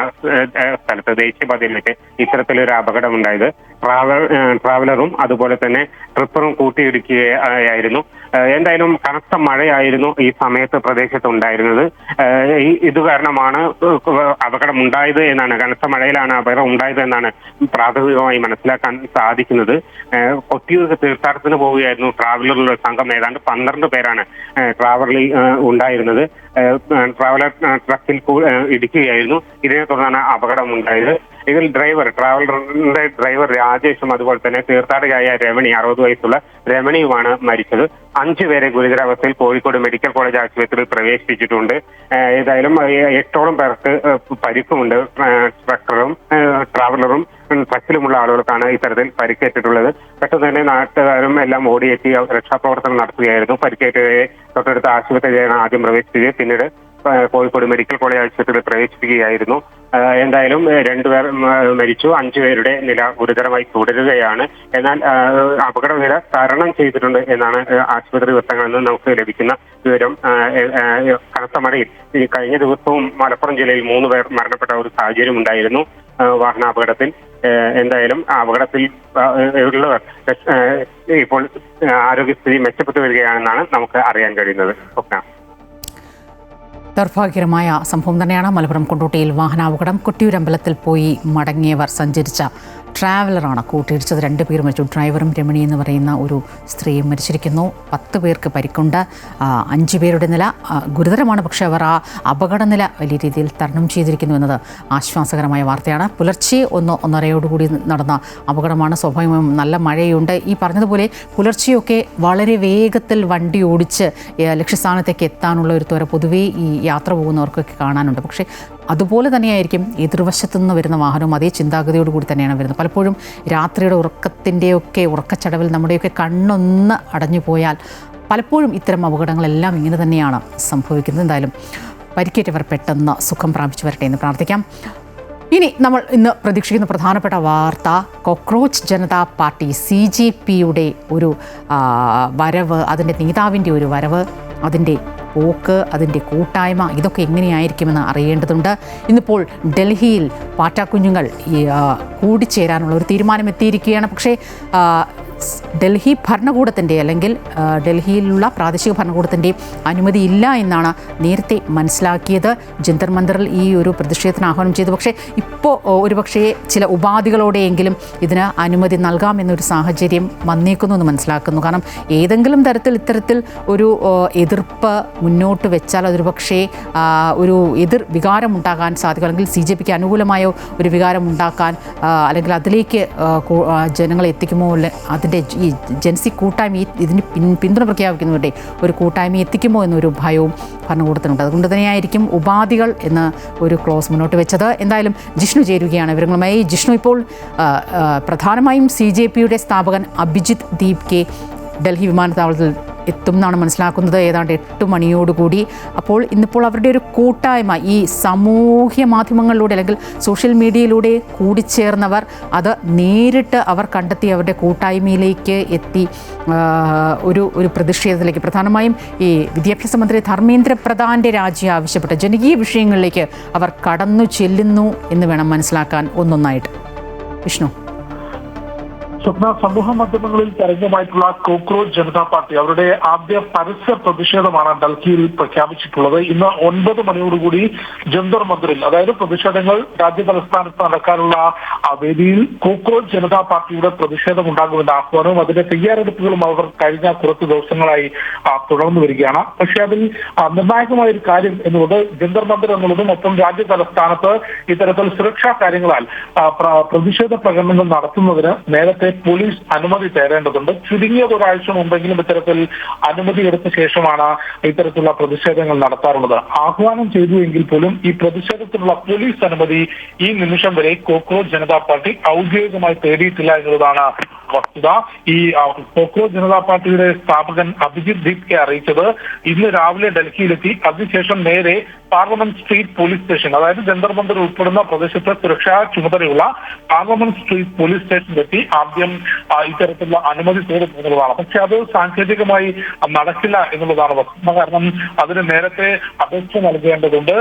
സ്ഥലത്ത് ദേശീയപാതയിൽ വെച്ച് ഇത്തരത്തിലൊരു അപകടമുണ്ടായത്. ട്രാവലറും അതുപോലെ തന്നെ ട്രിപ്പറും കൂട്ടിയിടിക്കുകയായിരുന്നു. എന്തായാലും കനത്ത മഴയായിരുന്നു ഈ സമയത്ത് പ്രദേശത്തുണ്ടായിരുന്നത്. ഇത് കാരണമാണ് അപകടം ഉണ്ടായത് എന്നാണ്, കനത്ത മഴയിലാണ് അപകടം ഉണ്ടായത് എന്നാണ് പ്രാഥമികമായി മനസ്സിലാക്കാൻ സാധിക്കുന്നത്. കൊട്ടിയൂർ തീർത്ഥാടനത്തിന് പോവുകയായിരുന്നു ട്രാവലറിലുള്ള സംഘം. ഏതാണ്ട് 12 പേരാണ് ട്രാവലറിൽ ഉണ്ടായിരുന്നത്. ട്രാവലർ ട്രക്കിൽ ഇടിക്കുകയായിരുന്നു. ഇതിനെ തുടർന്നാണ് അപകടം ഉണ്ടായത്. ഇതിൽ ട്രാവലറിന്റെ ഡ്രൈവർ രാജേഷും അതുപോലെ തന്നെ തീർത്ഥാടകയായ രമണി, 60 വയസ്സുള്ള രമണിയുമാണ് മരിച്ചത്. 5 പേരെ ഗുരുതരാവസ്ഥയിൽ കോഴിക്കോട് മെഡിക്കൽ കോളേജ് ആശുപത്രിയിൽ പ്രവേശിപ്പിച്ചിട്ടുണ്ട്. ഏതായാലും 8ഓളം പേർക്ക് പരിക്കുമുണ്ട്. ട്രാവലറും ട്രക്കിലുമുള്ള ആളുകൾക്കാണ് ഇത്തരത്തിൽ പരിക്കേറ്റിട്ടുള്ളത്. പെട്ടെന്ന് തന്നെ നാട്ടുകാരും എല്ലാം ഓടിയെത്തി രക്ഷാപ്രവർത്തനം നടത്തുകയായിരുന്നു. പരിക്കേറ്റവരെ തൊട്ടടുത്ത ആശുപത്രിയിലാണ് ആദ്യം പ്രവേശിപ്പിച്ചത്. പിന്നീട് കോഴിക്കോട് മെഡിക്കൽ കോളേജ് ആശുപത്രിയിൽ പ്രവേശിപ്പിക്കുകയായിരുന്നു. എന്തായാലും 2 പേർ മരിച്ചു. 5 പേരുടെ നില ഗുരുതരമായി തുടരുകയാണ്. എന്നാൽ അപകടനില തരണം ചെയ്തിട്ടുണ്ട് എന്നാണ് ആശുപത്രി വൃത്തങ്ങളിൽ നിന്ന് നമുക്ക് ലഭിക്കുന്ന വിവരം. കനത്ത മഴയിൽ ഈ കഴിഞ്ഞ ദിവസവും മലപ്പുറം ജില്ലയിൽ 3 പേർ മരണപ്പെട്ട ഒരു സാഹചര്യം ഉണ്ടായിരുന്നു വാഹനാപകടത്തിൽ. എന്തായാലും അപകടത്തിൽ ഉള്ളവർ ഇപ്പോൾ ആരോഗ്യസ്ഥിതി മെച്ചപ്പെട്ടു വരികയാണെന്നാണ് നമുക്ക് അറിയാൻ കഴിയുന്നത്. ദൗർഭാഗ്യകരമായ സംഭവം തന്നെയാണ് മലപ്പുറം കൊണ്ടോട്ടിയിൽ വാഹനാപകടം. കൊട്ടിയൂരമ്പലത്തിൽ പോയി മടങ്ങിയവർ സഞ്ചരിച്ച ട്രാവലറാണ് കൂട്ടിയിടിച്ചത്. 2 പേർ മരിച്ചു. ഡ്രൈവറും രമണി എന്ന് പറയുന്ന ഒരു സ്ത്രീയും മരിച്ചിരിക്കുന്നു. 10 പേർക്ക് പരിക്കുണ്ട്. 5 പേരുടെ നില ഗുരുതരമാണ്. പക്ഷേ അവർ ആ അപകടനില വലിയ രീതിയിൽ തരണം ചെയ്തിരിക്കുന്നു എന്നത് ആശ്വാസകരമായ വാർത്തയാണ്. പുലർച്ചെ 1:30 നടന്ന അപകടമാണ്. സ്വാഭാവികമായും നല്ല മഴയുണ്ട്. ഈ പറഞ്ഞതുപോലെ പുലർച്ചെയൊക്കെ വളരെ വേഗത്തിൽ വണ്ടി ഓടിച്ച് ലക്ഷ്യസ്ഥാനത്തേക്ക് എത്താനുള്ള ഒരു ത്വര പൊതുവേ ഈ യാത്ര പോകുന്നവർക്കൊക്കെ കാണാനുണ്ട്. പക്ഷേ അതുപോലെ തന്നെയായിരിക്കും എതിർവശത്തുനിന്ന് വരുന്ന വാഹനവും അതേ ചിന്താഗതിയോടുകൂടി തന്നെയാണ് വരുന്നത്. പലപ്പോഴും രാത്രിയുടെ ഉറക്കച്ചടവിൽ നമ്മുടെയൊക്കെ കണ്ണൊന്ന് അടഞ്ഞു പോയാൽ പലപ്പോഴും ഇത്തരം അപകടങ്ങളെല്ലാം ഇങ്ങനെ തന്നെയാണ് സംഭവിക്കുന്നത്. എന്തായാലും പരിക്കേറ്റവർ പെട്ടെന്ന് സുഖം പ്രാപിച്ചു വരട്ടെ എന്ന് പ്രാർത്ഥിക്കാം. നമ്മൾ ഇന്ന് പ്രതീക്ഷിക്കുന്ന പ്രധാനപ്പെട്ട വാർത്ത, കോക്രോച്ച് ജനതാ പാർട്ടി CJPയുടെ ഒരു വരവ്, അതിൻ്റെ നേതാവിൻ്റെ ഒരു വരവ്, അതിൻ്റെ പോക്ക്, അതിൻ്റെ കൂട്ടായ്മ, ഇതൊക്കെ എങ്ങനെയായിരിക്കുമെന്ന് അറിയേണ്ടതുണ്ട്. ഇന്നിപ്പോൾ ഡൽഹിയിൽ പാറ്റാക്കുഞ്ഞുങ്ങൾ കൂടിച്ചേരാനുള്ള ഒരു തീരുമാനം എത്തിയിരിക്കുകയാണ്. പക്ഷേ ഡൽഹി ഭരണകൂടത്തിൻ്റെ അല്ലെങ്കിൽ ഡൽഹിയിലുള്ള പ്രാദേശിക ഭരണകൂടത്തിൻ്റെ അനുമതി ഇല്ല എന്നാണ് നേരത്തെ മനസ്സിലാക്കിയത്. ജന്തർ മന്ദറിൽ ഈ ഒരു പ്രതിഷേധത്തിന് ആഹ്വാനം ചെയ്തു. പക്ഷേ ഇപ്പോൾ ഒരുപക്ഷേ ചില ഉപാധികളോടെയെങ്കിലും ഇതിന് അനുമതി നൽകാമെന്നൊരു സാഹചര്യം വന്നേക്കുന്നു എന്ന് മനസ്സിലാക്കുന്നു. കാരണം ഏതെങ്കിലും തരത്തിൽ ഇത്തരത്തിൽ ഒരു എതിർപ്പ് മുന്നോട്ട് വെച്ചാൽ അതൊരു പക്ഷേ ഒരു എതിർ വികാരമുണ്ടാകാൻ സാധിക്കും, അല്ലെങ്കിൽ CJPക്ക് അനുകൂലമായ ഒരു വികാരമുണ്ടാക്കാൻ അല്ലെങ്കിൽ അതിലേക്ക് ജനങ്ങളെ എത്തിക്കുമോ, അതിൻ്റെ ഈ ജൻസി കൂട്ടായ്മ ഇതിന് പിന്തുണ പ്രഖ്യാപിക്കുന്നവരുടെ ഒരു കൂട്ടായ്മ എത്തിക്കുമോ എന്നൊരു ഭയവും ഭരണകൂടത്തിനുണ്ട്. അതുകൊണ്ട് തന്നെയായിരിക്കും ഉപാധികൾ എന്ന ഒരു ക്ലോസ് മുന്നോട്ട് വെച്ചത്. എന്തായാലും ജിഷ്ണു ചേരുകയാണ് വിവരങ്ങളുമായി. ജിഷ്ണു, ഇപ്പോൾ പ്രധാനമായും CJPയുടെ സ്ഥാപകൻ അഭിജിത്ത് ദീപ്കെ ഡൽഹി വിമാനത്താവളത്തിൽ എത്തും എന്നാണ് മനസ്സിലാക്കുന്നത്, ഏതാണ്ട് 8 മണിയോടുകൂടി. അപ്പോൾ ഇന്നിപ്പോൾ അവരുടെ ഒരു കൂട്ടായ്മ ഈ സാമൂഹ്യ മാധ്യമങ്ങളിലൂടെ അല്ലെങ്കിൽ സോഷ്യൽ മീഡിയയിലൂടെ കൂടിച്ചേർന്നവർ അത് നേരിട്ട് അവർ കണ്ടെത്തി അവരുടെ കൂട്ടായ്മയിലേക്ക് എത്തി ഒരു പ്രതിഷേധത്തിലേക്ക്, പ്രധാനമായും ഈ വിദ്യാഭ്യാസ മന്ത്രി ധർമ്മേന്ദ്ര പ്രധാൻ്റെ രാജി ആവശ്യപ്പെട്ട ജനകീയ വിഷയങ്ങളിലേക്ക് അവർ കടന്നു ചെല്ലുന്നു എന്ന് വേണം മനസ്സിലാക്കാൻ ഒന്നൊന്നായിട്ട്. വിഷ്ണു, സ്വപ്ന, സമൂഹ മാധ്യമങ്ങളിൽ തരംഗമായിട്ടുള്ള കോക്രോച്ച് ജനതാ പാർട്ടി അവരുടെ ആദ്യ പരസ്യ പ്രതിഷേധമാണ് ഡൽഹിയിൽ പ്രഖ്യാപിച്ചിട്ടുള്ളത്. ഇന്ന് 9 മണിയോടുകൂടി ജന്തർ മന്ദിറിൽ, അതായത് പ്രതിഷേധങ്ങൾ രാജ്യ തലസ്ഥാനത്ത് നടക്കാനുള്ള വേദിയിൽ കോക്രോച്ച് ജനതാ പാർട്ടിയുടെ പ്രതിഷേധം ഉണ്ടാകുമെന്ന ആഹ്വാനവും അതിന്റെ തയ്യാറെടുപ്പുകളും അവർ കഴിഞ്ഞ കുറച്ച് ദിവസങ്ങളായി തുടർന്നു വരികയാണ്. പക്ഷേ അതിൽ നിർണായകമായ ഒരു കാര്യം എന്നുള്ളത് ജന്തർ മന്ദിർ എന്നുള്ളതും ഒപ്പം രാജ്യ തലസ്ഥാനത്ത് ഇത്തരത്തിൽ സുരക്ഷാ കാര്യങ്ങളാൽ പ്രതിഷേധ പ്രകടനങ്ങൾ നടത്തുന്നതിന് നേരത്തെ പോലീസ് അനുമതി തേടേണ്ടതുണ്ട്. ചുരുങ്ങിയത് ഒരാഴ്ച മുമ്പെങ്കിലും ഇത്തരത്തിൽ അനുമതി എടുത്ത ശേഷമാണ് ഇത്തരത്തിലുള്ള പ്രതിഷേധങ്ങൾ നടത്താറുള്ളത്. ആഹ്വാനം ചെയ്തുവെങ്കിൽ പോലും ഈ പ്രതിഷേധത്തിനുള്ള പോലീസ് അനുമതി ഈ നിമിഷം വരെ കോക്രോച്ച് ജനതാ പാർട്ടി ഔദ്യോഗികമായി തേടിയിട്ടില്ല എന്നുള്ളതാണ് വസ്തുത. ഈ കോക്രോച്ച് ജനതാ പാർട്ടിയുടെ സ്ഥാപകൻ അഭിജിത്ത് ദീപ്കെ അറിയിച്ചത് ഇന്ന് രാവിലെ ഡൽഹിയിലെത്തി അതിനുശേഷം നേരെ പാർലമെന്റ് സ്ട്രീറ്റ് പോലീസ് സ്റ്റേഷൻ, അതായത് ജന്തർ മന്ദിർ ഉൾപ്പെടുന്ന പ്രദേശത്തെ സുരക്ഷാ ചുമതലയുള്ള പാർലമെന്റ് സ്ട്രീറ്റ് പോലീസ് സ്റ്റേഷനിലെത്തി ആദ്യം ഇത്തരത്തിലുള്ള അനുമതി തേടും എന്നുള്ളതാണ്. പക്ഷെ അത് സാങ്കേതികമായി നടക്കില്ല എന്നുള്ളതാണ് വസ്തുത. കാരണം അതിന് നേരത്തെ അപേക്ഷ നൽകേണ്ടതുണ്ട്.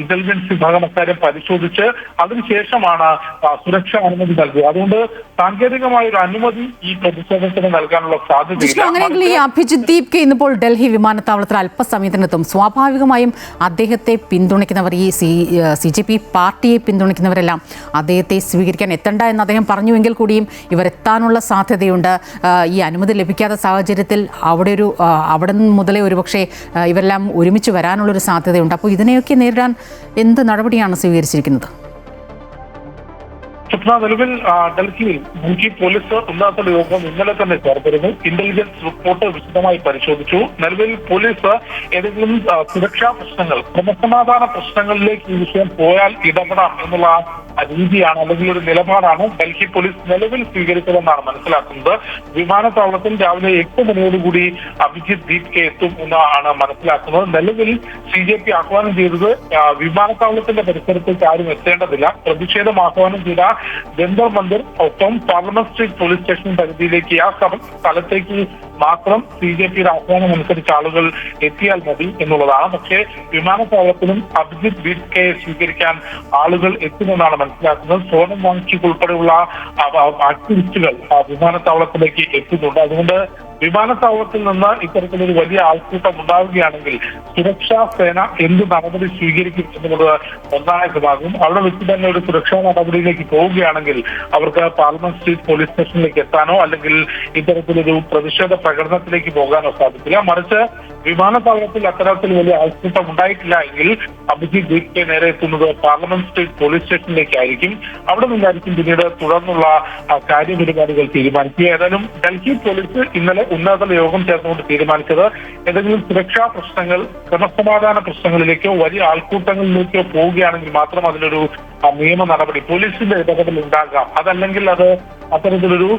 ഇന്റലിജൻസ് വിഭാഗം അക്കാര്യം പരിശോധിച്ച് അതിനുശേഷമാണ് സുരക്ഷാ അനുമതി നൽകുക. അതുകൊണ്ട് സാങ്കേതികമായ ഒരു അനുമതി ഈ പ്രതിഷേധത്തിന് നൽകാനുള്ള സാധ്യതയില്ല. അങ്ങനെയെങ്കിൽ ഈ അഭിജിത്ത് ദീപ്കെ ഇന്നിപ്പോൾ ഡൽഹി വിമാനത്താവളത്തിൽ അല്പസമയത്തിനെത്തും. സ്വാഭാവികമായും അദ്ദേഹത്തെ പിന്തുണയ്ക്കുന്നവർ, ഈ CJP പാർട്ടിയെ പിന്തുണയ്ക്കുന്നവരെല്ലാം അദ്ദേഹത്തെ സ്വീകരിക്കാൻ എത്തണ്ട എന്ന് അദ്ദേഹം പറഞ്ഞുവെങ്കിൽ കൂടിയും ഇവരെത്താനുള്ള സാധ്യതയുണ്ട്. ഈ അനുമതി ലഭിക്കാത്ത സാഹചര്യത്തിൽ അവിടെ മുതലേ ഒരുപക്ഷെ ഇവരെല്ലാം ഒരുമിച്ച് വരാനുള്ളൊരു സാധ്യതയുണ്ട്. അപ്പോൾ ഇതിനെയൊക്കെ നേരിടാൻ എന്ത് നടപടിയാണ് സ്വീകരിച്ചിരിക്കുന്നത്? നിലവിൽ ഡൽഹി പോലീസ് ഉന്നതതല യോഗം ഇന്നലെ തന്നെ ചേർത്തിരുന്നു. ഇന്റലിജൻസ് റിപ്പോർട്ട് വിശദമായി പരിശോധിച്ചു. നിലവിൽ പോലീസ് ഏതെങ്കിലും സുരക്ഷാ പ്രശ്നങ്ങൾ, ക്രമസമാധാന പ്രശ്നങ്ങളിലേക്ക് ഈ വിഷയം പോയാൽ ഇടപെടാം എന്നുള്ള രീതിയാണ് അല്ലെങ്കിൽ ഒരു നിലപാടാണ് ഡൽഹി പോലീസ് നിലവിൽ സ്വീകരിച്ചതെന്നാണ് മനസ്സിലാക്കുന്നത്. വിമാനത്താവളത്തിൽ രാവിലെ 8 മണിയോടുകൂടി അഭിജിത്ത് ദീപ്കെ എത്തും എന്നാണ് മനസ്സിലാക്കുന്നത്. നിലവിൽ CJP ആഹ്വാനം ചെയ്തത് വിമാനത്താവളത്തിന്റെ പരിസരത്തേക്ക് ആരും എത്തേണ്ടതില്ല. പ്രതിഷേധം ആഹ്വാനം ചെയ്ത ജന്തർ മന്ദിർ ഒപ്പം പാർലമെന്റ് സ്ട്രീറ്റ് പോലീസ് സ്റ്റേഷൻ പരിധിയിലേക്ക് ആ സ്ഥലത്തേക്ക് മാത്രം CJPയുടെ ആഹ്വാനം അനുസരിച്ച് ആളുകൾ എത്തിയാൽ മതി എന്നുള്ളതാണ്. പക്ഷേ വിമാനത്താവളത്തിലും അഭിജിത്ത് ദീപ്കയെ സ്വീകരിക്കാൻ ആളുകൾ എത്തുമെന്നാണ് മനസ്സിലാക്കുന്നത്. സോനം വാങ്ചുക് ഉൾപ്പെടെയുള്ള ആക്ടിവിസ്റ്റുകൾ വിമാനത്താവളത്തിലേക്ക് എത്തുന്നുണ്ട്. അതുകൊണ്ട് വിമാനത്താവളത്തിൽ നിന്ന് ഇത്തരത്തിലൊരു വലിയ ആൾക്കൂട്ടം ഉണ്ടാവുകയാണെങ്കിൽ സുരക്ഷാ സേന എന്ത് നടപടി സ്വീകരിക്കും എന്നുള്ളത് നിർണായകമാകും. അവിടെ വെച്ച് തന്നെ ഒരു സുരക്ഷാ നടപടിയിലേക്ക് പോവുകയാണെങ്കിൽ അവർക്ക് പാർലമെന്റ് സ്ട്രീറ്റ് പോലീസ് സ്റ്റേഷനിലേക്ക് എത്താനോ അല്ലെങ്കിൽ ഇത്തരത്തിലൊരു പ്രതിഷേധ പ്രകടനത്തിലേക്ക് പോകാനോ സാധിക്കില്ല. മറിച്ച് വിമാനത്താവളത്തിൽ അത്തരത്തിൽ വലിയ ആൾക്കൂട്ടം ഉണ്ടായിട്ടില്ല എങ്കിൽ അഭിജിത്ത് ദീപ്കെ നേരെ എത്തുന്നത് പാർലമെന്റ് സ്ട്രീറ്റ് പോലീസ് സ്റ്റേഷനിലേക്കായിരിക്കും. അവിടെ നിന്നായിരിക്കും പിന്നീട് തുടർന്നുള്ള കാര്യപരിപാടികൾ തീരുമാനിക്കുക. ഏതായാലും ഡൽഹി പോലീസ് ഇന്നലെ ഉന്നതതല യോഗം ചേർന്നുകൊണ്ട് തീരുമാനിച്ചത് ഏതെങ്കിലും സുരക്ഷാ പ്രശ്നങ്ങൾ, ക്രമസമാധാന പ്രശ്നങ്ങളിലേക്കോ വലിയ ആൾക്കൂട്ടങ്ങളിലേക്കോ പോവുകയാണെങ്കിൽ മാത്രം അതിലൊരു നിയമ നടപടി, പോലീസിന്റെ ഇടപെടൽ ഉണ്ടാകാം. അതല്ലെങ്കിൽ അത് അത്തരത്തിലൊരു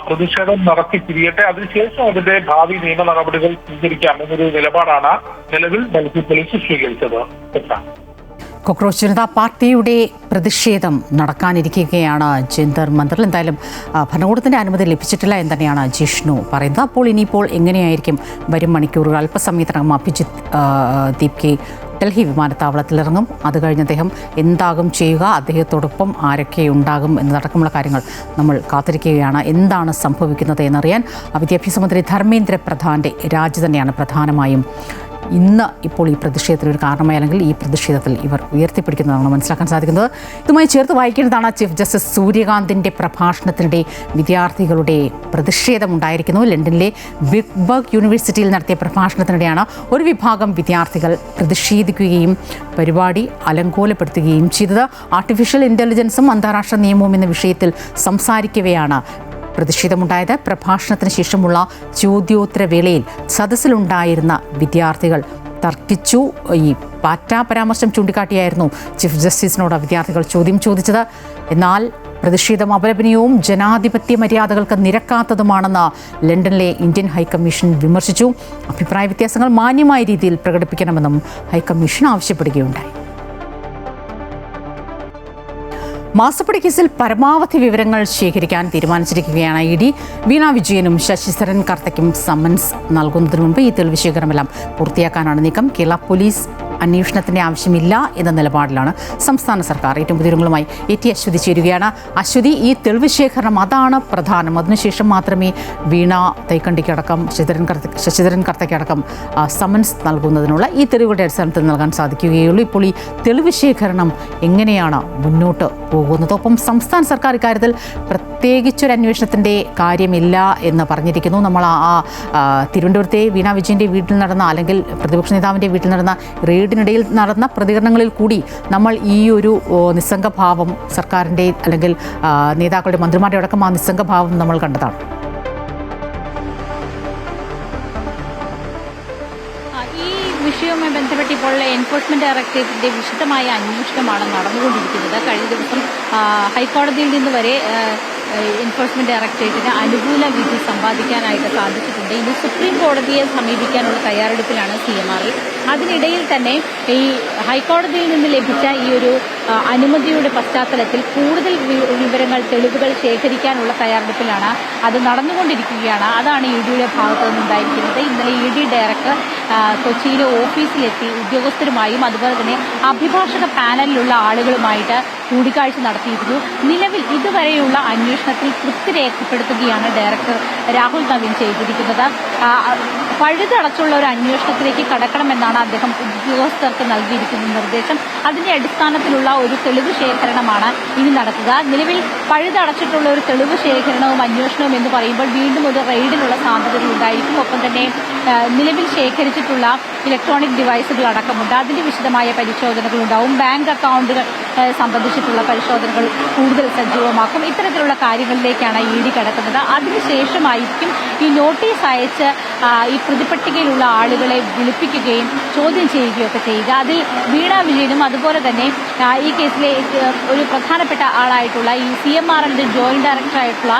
പ്രതിഷേധം നടത്തി പിരിയട്ടെ, അതിനുശേഷം അതിന്റെ ഭാവി നിയമ നടപടികൾ സ്വീകരിക്കാം എന്നൊരു നിലപാടാണ് നിലവിൽ ഡൽഹി പോലീസ് സ്വീകരിച്ചത്. കോക്രോച്ച് ജനതാ പാർട്ടിയുടെ പ്രതിഷേധം നടക്കാനിരിക്കുകയാണ് ജന്തർ മന്ദിറിൽ. എന്തായാലും ഭരണകൂടത്തിൻ്റെ അനുമതി ലഭിച്ചിട്ടില്ല എന്ന് തന്നെയാണ് ജിഷ്ണു പറയുന്നത്. അപ്പോൾ ഇനിയിപ്പോൾ എങ്ങനെയായിരിക്കും വരും മണിക്കൂറുകൾ? അല്പസമയത്തിനകം അഭിജിത്ത് ദീപ്കെ ഡൽഹി വിമാനത്താവളത്തിലിറങ്ങും. അത് കഴിഞ്ഞ് അദ്ദേഹം എന്താകും ചെയ്യുക, അദ്ദേഹത്തോടൊപ്പം ആരൊക്കെ ഉണ്ടാകും എന്നതടക്കമുള്ള കാര്യങ്ങൾ നമ്മൾ കാത്തിരിക്കുകയാണ്. എന്താണ് സംഭവിക്കുന്നത് എന്നറിയാൻ വിദ്യാഭ്യാസ മന്ത്രി ധർമ്മേന്ദ്ര പ്രധാൻ്റെ രാജി തന്നെയാണ് പ്രധാനമായും ഇന്ന് ഇപ്പോൾ ഈ പ്രതിഷേധത്തിനൊരു കാരണമായി, അല്ലെങ്കിൽ ഈ പ്രതിഷേധത്തിൽ ഇവർ ഉയർത്തിപ്പിടിക്കുന്നതാണ് മനസ്സിലാക്കാൻ സാധിക്കുന്നത്. ഇതുമായി ചേർത്ത് വായിക്കേണ്ടതാണ് ചീഫ് ജസ്റ്റിസ് സൂര്യകാന്തിൻ്റെ പ്രഭാഷണത്തിനിടെ വിദ്യാർത്ഥികളുടെ പ്രതിഷേധമുണ്ടായിരിക്കുന്നു. ലണ്ടനിലെ ബിർക്ബർഗ് യൂണിവേഴ്സിറ്റിയിൽ നടത്തിയ പ്രഭാഷണത്തിനിടെയാണ് ഒരു വിഭാഗം വിദ്യാർത്ഥികൾ പ്രതിഷേധിക്കുകയും പരിപാടി അലങ്കോലപ്പെടുത്തുകയും ചെയ്തത്. ആർട്ടിഫിഷ്യൽ ഇൻ്റലിജൻസും അന്താരാഷ്ട്ര നിയമവും എന്ന വിഷയത്തിൽ സംസാരിക്കവെയാണ് പ്രതിഷേധമുണ്ടായത്. പ്രഭാഷണത്തിന് ശേഷമുള്ള ചോദ്യോത്തരവേളയിൽ സദസ്സിലുണ്ടായിരുന്ന വിദ്യാർത്ഥികൾ തർക്കിച്ചു. ഈ പാറ്റ പരാമർശം ചൂണ്ടിക്കാട്ടിയായിരുന്നു ചീഫ് ജസ്റ്റിസിനോട് വിദ്യാർത്ഥികൾ ചോദ്യം ചോദിച്ചത്. എന്നാൽ പ്രതിഷേധം അപലപനീയവും ജനാധിപത്യ മര്യാദകൾക്ക് നിരക്കാത്തതുമാണെന്ന് ലണ്ടനിലെ ഇന്ത്യൻ ഹൈക്കമ്മീഷൻ വിമർശിച്ചു. അഭിപ്രായ വ്യത്യാസങ്ങൾ മാന്യമായ രീതിയിൽ പ്രകടിപ്പിക്കണമെന്നും ഹൈക്കമ്മീഷൻ ആവശ്യപ്പെടുകയുണ്ടായി. മാസപ്പടി കേസിൽ പരമാവധി വിവരങ്ങൾ ശേഖരിക്കാൻ തീരുമാനിച്ചിരിക്കുകയാണ് ഇ.ഡി. വീണ വിജയനും ശശിധരൻ കർത്തയ്ക്കും സമ്മൻസ് നൽകുന്നതിന് മുൻപ് ഈ തെളിവ് ശേഖരമെല്ലാം പൂർത്തിയാക്കാനാണ് നീക്കം. കേരള പോലീസ് അന്വേഷണത്തിൻ്റെ ആവശ്യമില്ല എന്ന നിലപാടിലാണ് സംസ്ഥാന സർക്കാർ. ഏറ്റവും പുതിയ വിവരങ്ങളുമായി എ.ടി. അശ്വതി ചേരുകയാണ്. അശ്വതി, ഈ തെളിവ് ശേഖരണം അതാണ് പ്രധാനം. അതിനുശേഷം മാത്രമേ വീണ തൈക്കണ്ടിക്കടക്കം ശശിധരൻ കർത്തയ്ക്കടക്കം സമൻസ് നൽകുന്നതിനുള്ള ഈ തെളിവുകളുടെ അടിസ്ഥാനത്തിൽ നൽകാൻ സാധിക്കുകയുള്ളൂ. ഇപ്പോൾ ഈ തെളിവ് ശേഖരണം എങ്ങനെയാണ് മുന്നോട്ട് പോകുന്നത്? ഒപ്പം സംസ്ഥാന സർക്കാർ ഇക്കാര്യത്തിൽ പ്രത്യേകിച്ചൊരു അന്വേഷണത്തിൻ്റെ കാര്യമില്ല എന്ന് പറഞ്ഞിരിക്കുന്നു. നമ്മൾ തിരുവനന്തപുരത്തെ വീണ വിജയൻ്റെ വീട്ടിൽ നടന്ന, അല്ലെങ്കിൽ പ്രതിപക്ഷ നേതാവിൻ്റെ വീട്ടിൽ നടന്ന റെയ്ഡിനിടയിൽ നടന്ന പ്രതികരണങ്ങളിൽ കൂടി നമ്മൾ ഈ ഒരു നിസ്സംഗഭാവം സർക്കാരിൻ്റെ, അല്ലെങ്കിൽ നേതാക്കളുടെ, മന്ത്രിമാരുടെ അടക്കം ആ നിസ്സംഗഭാവം നമ്മൾ കണ്ടതാണ്. ഈ വിഷയവുമായി ബന്ധപ്പെട്ട് ഇപ്പോൾ എൻഫോഴ്സ്മെന്റ് ഡയറക്ടറേറ്റിന്റെ വിശദമായ അന്വേഷണമാണ് നടന്നുകൊണ്ടിരിക്കുന്നത്. കഴിഞ്ഞ ദിവസം ഹൈക്കോടതിയിൽ നിന്ന് വരെ എൻഫോഴ്സ്മെന്റ് ഡയറക്ടറേറ്റിന് അനുകൂല വിധി സമ്പാദിക്കാനായിട്ട് സാധിച്ചിട്ടുണ്ട്. ഇനി സുപ്രീം കോടതിയെ സമീപിക്കാനുള്ള തയ്യാറെടുപ്പിലാണ് CMR. അതിനിടയിൽ തന്നെ ഈ ഹൈക്കോടതിയിൽ നിന്ന് ലഭിച്ച ഈ ഒരു അനുമതിയുടെ പശ്ചാത്തലത്തിൽ കൂടുതൽ വിവരങ്ങൾ, തെളിവുകൾ ശേഖരിക്കാനുള്ള തയ്യാറെടുപ്പിലാണ്. അത് നടന്നുകൊണ്ടിരിക്കുകയാണ്. അതാണ് EDയുടെ ഭാഗത്തു നിന്നുണ്ടായിരിക്കുന്നത്. ഇന്നലെ ED ഡയറക്ടർ കൊച്ചിയിലെ ഓഫീസിലെത്തി ഉദ്യോഗസ്ഥരുമായും അതുപോലെ തന്നെ അഭിഭാഷക പാനലിലുള്ള ആളുകളുമായിട്ട് കൂടിക്കാഴ്ച നടത്തിയിരുന്നു. നിലവിൽ ഇതുവരെയുള്ള അന്വേഷണത്തിൽ തൃപ്തി രേഖപ്പെടുത്തുകയാണ് ഡയറക്ടർ രാഹുൽ നവീൻ ചെയ്തിരിക്കുന്നത്. പഴുതടച്ചുള്ള ഒരു അന്വേഷണത്തിലേക്ക് കടക്കണമെന്നാണ് അദ്ദേഹം ഉദ്യോഗസ്ഥർക്ക് നൽകിയിരിക്കുന്ന നിർദ്ദേശം. അതിന്റെ അടിസ്ഥാനത്തിലുള്ള ഒരു തെളിവ് ശേഖരണമാണ് ഇനി നടക്കുക. നിലവിൽ പഴുതടച്ചിട്ടുള്ള ഒരു തെളിവ് ശേഖരണവും അന്വേഷണവും എന്ന് പറയുമ്പോൾ വീണ്ടും ഒരു റെയ്ഡിനുള്ള സാധ്യതകൾ ഉണ്ടായിരിക്കും. ഒപ്പം തന്നെ നിലവിൽ ശേഖരിച്ചിട്ടുള്ള ഇലക്ട്രോണിക് ഡിവൈസുകൾ അടക്കമുണ്ട്. അതിന്റെ വിശദമായ പരിശോധനകൾ ഉണ്ടാവും. ബാങ്ക് അക്കൗണ്ടുകൾ സംബന്ധിച്ചിട്ടുള്ള പരിശോധനകൾ കൂടുതൽ സജീവമാക്കും. ഇത്തരത്തിലുള്ള കാര്യങ്ങളിലേക്കാണ് ED കടക്കുന്നത്. അതിനുശേഷമായിരിക്കും ഈ നോട്ടീസ് അയച്ച് ഈ പ്രതിപട്ടികയിലുള്ള ആളുകളെ വിളിപ്പിക്കുകയും ചോദ്യം ചെയ്യുകയൊക്കെ ചെയ്യുക. അതിൽ വീണ വിജയനും അതുപോലെ തന്നെ ഈ കേസിലെ ഒരു പ്രധാനപ്പെട്ട ആളായിട്ടുള്ള ഈ CMRന്റെ ജോയിന്റ് ഡയറക്ടറായിട്ടുള്ള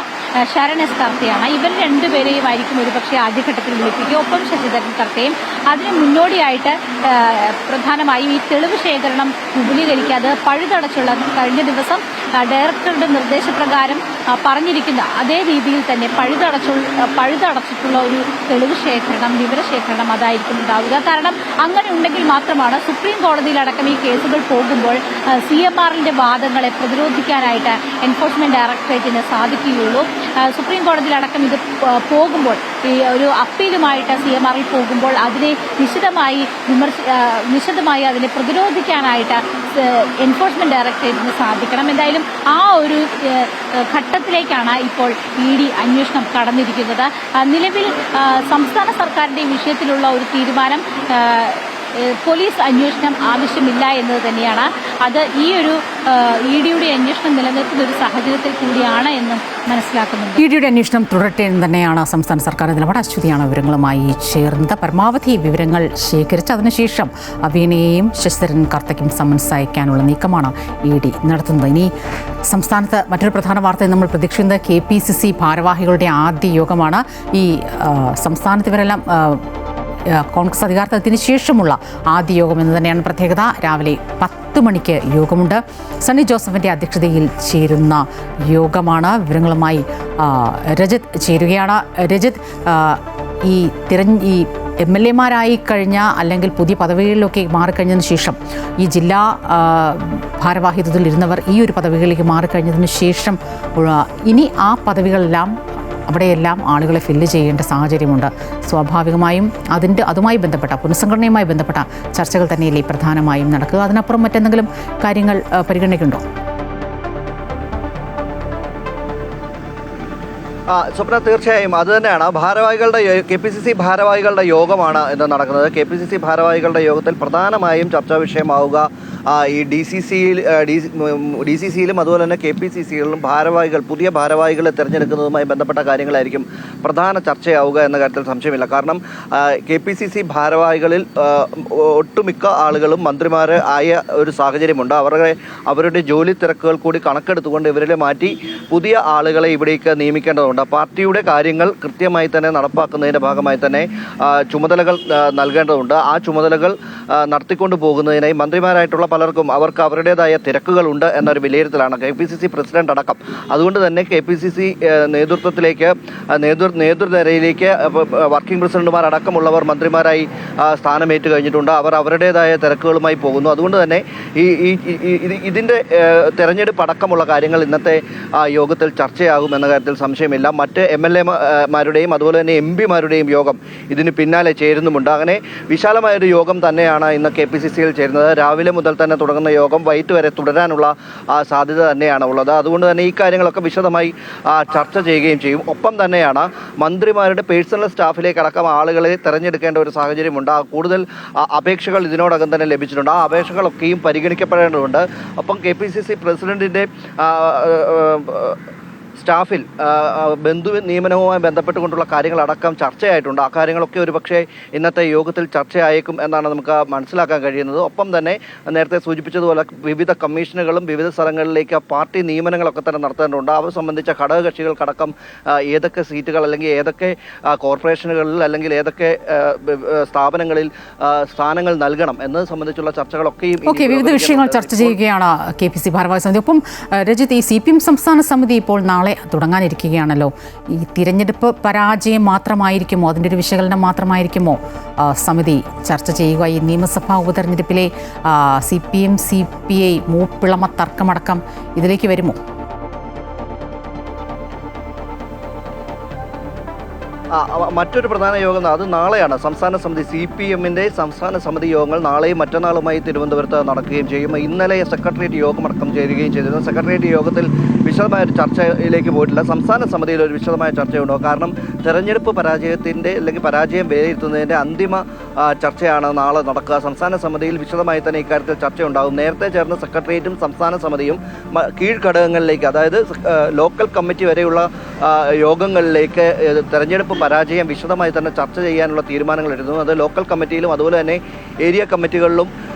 ശരൺ എസ് കർത്തയാണ്. ഇവർ രണ്ടുപേരെയും ആയിരിക്കും ഒരുപക്ഷെ ആദ്യഘട്ടത്തിൽ വിളിപ്പിക്കുക. ഒപ്പം ശശിധരൻ കർത്തയും. അതിന് മുന്നോടിയായിട്ട് പ്രധാനമായും ഈ തെളിവ് ശേഖരണം വിപുലീകരിക്കാതെ പഴുതടച്ചുള്ള, കഴിഞ്ഞ ദിവസം ഡയറക്ടറുടെ നിർദ്ദേശപ്രകാരം പറഞ്ഞിരിക്കുന്ന അതേ രീതിയിൽ തന്നെ പഴുതടച്ചിട്ടുള്ള ഒരു തെളിവ് ശേഖരണം, വിവരശേഖരണം അതായിരിക്കും ഉണ്ടാവുക. കാരണം അങ്ങനെ ഉണ്ടെങ്കിൽ മാത്രമാണ് സുപ്രീം കോടതിയിലടക്കം ഈ കേസുകൾ പോകുമ്പോൾ CMRന്റെ വാദങ്ങളെ പ്രതിരോധിക്കാനായിട്ട് എൻഫോഴ്സ്മെന്റ് ഡയറക്ടറേറ്റിന് സാധിക്കുകയുള്ളൂ. സുപ്രീം കോടതിയിലടക്കം ഇത് പോകുമ്പോൾ, ഈ ഒരു അപ്പീലുമായിട്ട് CMRൽ പോകുമ്പോൾ അതിനെ വിശദമായി അതിനെ പ്രതിരോധിക്കാനായിട്ട് എൻഫോഴ്സ്മെന്റ് ഡയറക്ടറേറ്റിന് സാധിക്കണം. എന്തായാലും ആ ഒരു ഘട്ടത്തിലേക്കാണ് ഇപ്പോൾ ED അന്വേഷണം കടന്നിരിക്കുന്നത്. നിലവിൽ സംസ്ഥാന സർക്കാരിന്റെ വിഷയത്തിലുള്ള ഒരു തീരുമാനം പോലീസ് അന്വേഷണം ആവശ്യമില്ല എന്നത് തന്നെയാണ്. അത് ഈ ഒരു EDയുടെ അന്വേഷണം നിലനിൽക്കുന്ന ഒരു സാഹചര്യത്തിൽ കൂടിയാണ് എന്നും മനസ്സിലാക്കുന്നുണ്ട്. EDയുടെ അന്വേഷണം തുടരട്ടെ എന്ന് തന്നെയാണ് സംസ്ഥാന സർക്കാർ നിലപാട്. അശ്വതിയാണ് വിവരങ്ങളുമായി ചേർന്നത്. പരമാവധി വിവരങ്ങൾ ശേഖരിച്ച് അതിനുശേഷം വീണയെയും ശശിധരൻ കർത്തയ്ക്കും സമൻസ് അയക്കാനുള്ള നീക്കമാണ് ED നടത്തുന്നത്. ഇനി സംസ്ഥാനത്ത് മറ്റൊരു പ്രധാന വാർത്ത നമ്മൾ പ്രതീക്ഷിക്കുന്നത് KPCC ഭാരവാഹികളുടെ ആദ്യ യോഗമാണ്. ഈ സംസ്ഥാനത്ത് ഇവരെല്ലാം കോൺഗ്രസ് അധികാരത്തിന് ശേഷമുള്ള ആദ്യ യോഗം എന്ന് തന്നെയാണ് പ്രത്യേകത. രാവിലെ 10 മണിക്ക് യോഗമുണ്ട്. സണ്ണി ജോസഫിൻ്റെ അധ്യക്ഷതയിൽ ചേരുന്ന യോഗമാണ്. വിവരങ്ങളുമായി രജത് ചേരുകയാണ്. രജത്, ഈ MLA-മാരായി കഴിഞ്ഞ അല്ലെങ്കിൽ പുതിയ പദവികളിലൊക്കെ മാറിക്കഴിഞ്ഞതിന് ശേഷം ഈ ജില്ലാ ഭാരവാഹിത്വത്തിൽ ഇരുന്നവർ ഈ ഒരു പദവികളിലേക്ക് മാറിക്കഴിഞ്ഞതിന് ശേഷം ഇനി ആ പദവികളെല്ലാം അവിടെയെല്ലാം ആളുകളെ ഫില്ല് ചെയ്യേണ്ട സാഹചര്യമുണ്ട്. സ്വാഭാവികമായും അതുമായി ബന്ധപ്പെട്ട പുനഃസംഘടനയുമായി ബന്ധപ്പെട്ട ചർച്ചകൾ തന്നെയല്ലേ പ്രധാനമായും നടക്കുക. അതിനപ്പുറം മറ്റെന്തെങ്കിലും കാര്യങ്ങൾ പരിഗണിക്കുന്നുണ്ടോ? സ്വപ്ന, തീർച്ചയായും അത് തന്നെയാണ്. KPCC ഭാരവാഹികളുടെ യോഗമാണ് ഇന്ന് നടക്കുന്നത്. KPCC ഭാരവാഹികളുടെ യോഗത്തിൽ പ്രധാനമായും ചർച്ചാ വിഷയമാവുക ഈ DCCയിലും അതുപോലെ തന്നെ KPCCകളിലും പുതിയ ഭാരവാഹികളെ തിരഞ്ഞെടുക്കുന്നതുമായി ബന്ധപ്പെട്ട കാര്യങ്ങളായിരിക്കും പ്രധാന ചർച്ചയാവുക എന്ന കാര്യത്തിൽ സംശയമില്ല. കാരണം KPCC ഭാരവാഹികളിൽ ഒട്ടുമിക്ക ആളുകളും മന്ത്രിമാർ ആയ ഒരു സാഹചര്യമുണ്ട്. അവരുടെ ജോലി തിരക്കുകൾ കൂടി കണക്കെടുത്തുകൊണ്ട് ഇവരെ മാറ്റി പുതിയ ആളുകളെ ഇവിടേക്ക് നിയമിക്കേണ്ടതുണ്ട്. പാർട്ടിയുടെ കാര്യങ്ങൾ കൃത്യമായി തന്നെ നടപ്പാക്കുന്നതിൻ്റെ ഭാഗമായി തന്നെ ചുമതലകൾ നൽകേണ്ടതുണ്ട്. ആ ചുമതലകൾ നടത്തിക്കൊണ്ടു പോകുന്നതിനായി മന്ത്രിമാരായിട്ടുള്ള പലർക്കും അവർക്ക് അവരുടേതായ തിരക്കുകളുണ്ട് എന്നൊരു വിലയിരുത്തലാണ് KPCC പ്രസിഡന്റ് അടക്കം. അതുകൊണ്ട് തന്നെ KPCC നേതൃത്വത്തിലേക്ക് നേതൃനിരയിലേക്ക് വർക്കിംഗ് പ്രസിഡന്റുമാർ അടക്കമുള്ളവർ മന്ത്രിമാരായി സ്ഥാനമേറ്റ് കഴിഞ്ഞിട്ടുണ്ട്. അവർ അവരുടേതായ തിരക്കുകളുമായി പോകുന്നു. അതുകൊണ്ട് തന്നെ ഇതിൻ്റെ തെരഞ്ഞെടുപ്പ് അടക്കമുള്ള കാര്യങ്ങൾ ഇന്നത്തെ യോഗത്തിൽ ചർച്ചയാകും എന്ന കാര്യത്തിൽ സംശയമില്ല. മറ്റ് MLA-മാരുടെയും അതുപോലെ തന്നെ MP-മാരുടെയും യോഗം ഇതിന് പിന്നാലെ ചേരുന്നുമുണ്ട്. അങ്ങനെ വിശാലമായൊരു യോഗം തന്നെയാണ് ഇന്ന് KPCCയിൽ ചേരുന്നത്. രാവിലെ മുതൽ തന്നെ തുടങ്ങുന്ന യോഗം വൈകിട്ട് വരെ തുടരാനുള്ള സാധ്യത തന്നെയാണ് ഉള്ളത്. അതുകൊണ്ട് തന്നെ ഈ കാര്യങ്ങളൊക്കെ വിശദമായി ചർച്ച ചെയ്യുകയും ചെയ്യും. ഒപ്പം തന്നെയാണ് മന്ത്രിമാരുടെ പേഴ്സണൽ സ്റ്റാഫിലേക്ക് അടക്കം ആളുകളെ തിരഞ്ഞെടുക്കേണ്ട ഒരു സാഹചര്യമുണ്ട്. കൂടുതൽ അപേക്ഷകൾ ഇതിനോടകം തന്നെ ലഭിച്ചിട്ടുണ്ട്. ആ അപേക്ഷകളൊക്കെയും പരിഗണിക്കപ്പെടേണ്ടതുണ്ട്. ഒപ്പം KPCC പ്രസിഡന്റിൻ്റെ സ്റ്റാഫിൽ ബന്ധു നിയമനവുമായി ബന്ധപ്പെട്ടുകൊണ്ടുള്ള കാര്യങ്ങളടക്കം ചർച്ചയായിട്ടുണ്ട്. ആ കാര്യങ്ങളൊക്കെ ഒരുപക്ഷെ ഇന്നത്തെ യോഗത്തിൽ ചർച്ചയായേക്കും എന്നാണ് നമുക്ക് മനസ്സിലാക്കാൻ കഴിയുന്നത്. ഒപ്പം തന്നെ നേരത്തെ സൂചിപ്പിച്ചതുപോലെ വിവിധ കമ്മീഷനുകളും വിവിധ സ്ഥലങ്ങളിലേക്ക് പാർട്ടി നിയമനങ്ങളൊക്കെ തന്നെ നടത്തേണ്ടതുണ്ട്. അവ സംബന്ധിച്ച ഘടകകക്ഷികൾക്കടക്കം ഏതൊക്കെ സീറ്റുകൾ അല്ലെങ്കിൽ ഏതൊക്കെ കോർപ്പറേഷനുകളിൽ അല്ലെങ്കിൽ ഏതൊക്കെ സ്ഥാപനങ്ങളിൽ സ്ഥാനങ്ങൾ നൽകണം എന്നത് സംബന്ധിച്ചുള്ള ചർച്ചകളൊക്കെയും വിവിധ വിഷയങ്ങൾ ചർച്ച ചെയ്യുകയാണ് KPCC ഭാരവാഹി സമിതി. ഒപ്പം രജിത്ത്, ഈ CPM സംസ്ഥാന സമിതി ഇപ്പോൾ നാളെ തുടങ്ങാനിരിക്കുകയാണല്ലോ. ഈ തിരഞ്ഞെടുപ്പ് പരാജയം മാത്രമായിരിക്കുമോ, അതിൻ്റെ ഒരു വിശകലനം മാത്രമായിരിക്കുമോ സമിതി ചർച്ച ചെയ്യുക? ഈ നിയമസഭാ ഉപതെരഞ്ഞെടുപ്പിലെ CPM CPI മൂപ്പിളമ തർക്കമടക്കം ഇതിലേക്ക് വരുമോ? മറ്റൊരു പ്രധാന യോഗം അത് നാളെയാണ്. സംസ്ഥാന സമിതി CPM-ന്റെ സംസ്ഥാന സമിതി യോഗങ്ങൾ നാളെയും മറ്റന്നാളുമായി തിരുവനന്തപുരത്ത് നടക്കുകയും ചെയ്യും. ഇന്നലെ സെക്രട്ടേറിയറ്റ് യോഗമടക്കം ചേരുകയും ചെയ്തിരുന്നു. സെക്രട്ടേറിയറ്റ് യോഗത്തിൽ വിശദമായൊരു ചർച്ചയിലേക്ക് പോയിട്ടില്ല. സംസ്ഥാന സമിതിയിൽ ഒരു വിശദമായ ചർച്ചയുണ്ടാകും. കാരണം തെരഞ്ഞെടുപ്പ് പരാജയം വിലയിരുത്തുന്നതിൻ്റെ അന്തിമ ചർച്ചയാണ് നാളെ നടക്കുക. സംസ്ഥാന സമിതിയിൽ വിശദമായി തന്നെ ഇക്കാര്യത്തിൽ ചർച്ചയുണ്ടാകും. നേരത്തെ ചേർന്ന സെക്രട്ടേറിയറ്റും സംസ്ഥാന സമിതിയും കീഴ്ഘടകങ്ങളിലേക്ക്, അതായത് ലോക്കൽ കമ്മിറ്റി വരെയുള്ള യോഗങ്ങളിലേക്ക് തെരഞ്ഞെടുപ്പ് പരാജയം വിശദമായി തന്നെ ചർച്ച ചെയ്യാനുള്ള തീരുമാനങ്ങൾ എടുക്കുന്നു. അത് ലോക്കൽ കമ്മിറ്റിയിലും അതുപോലെ തന്നെ ഏരിയ കമ്മിറ്റികളിലും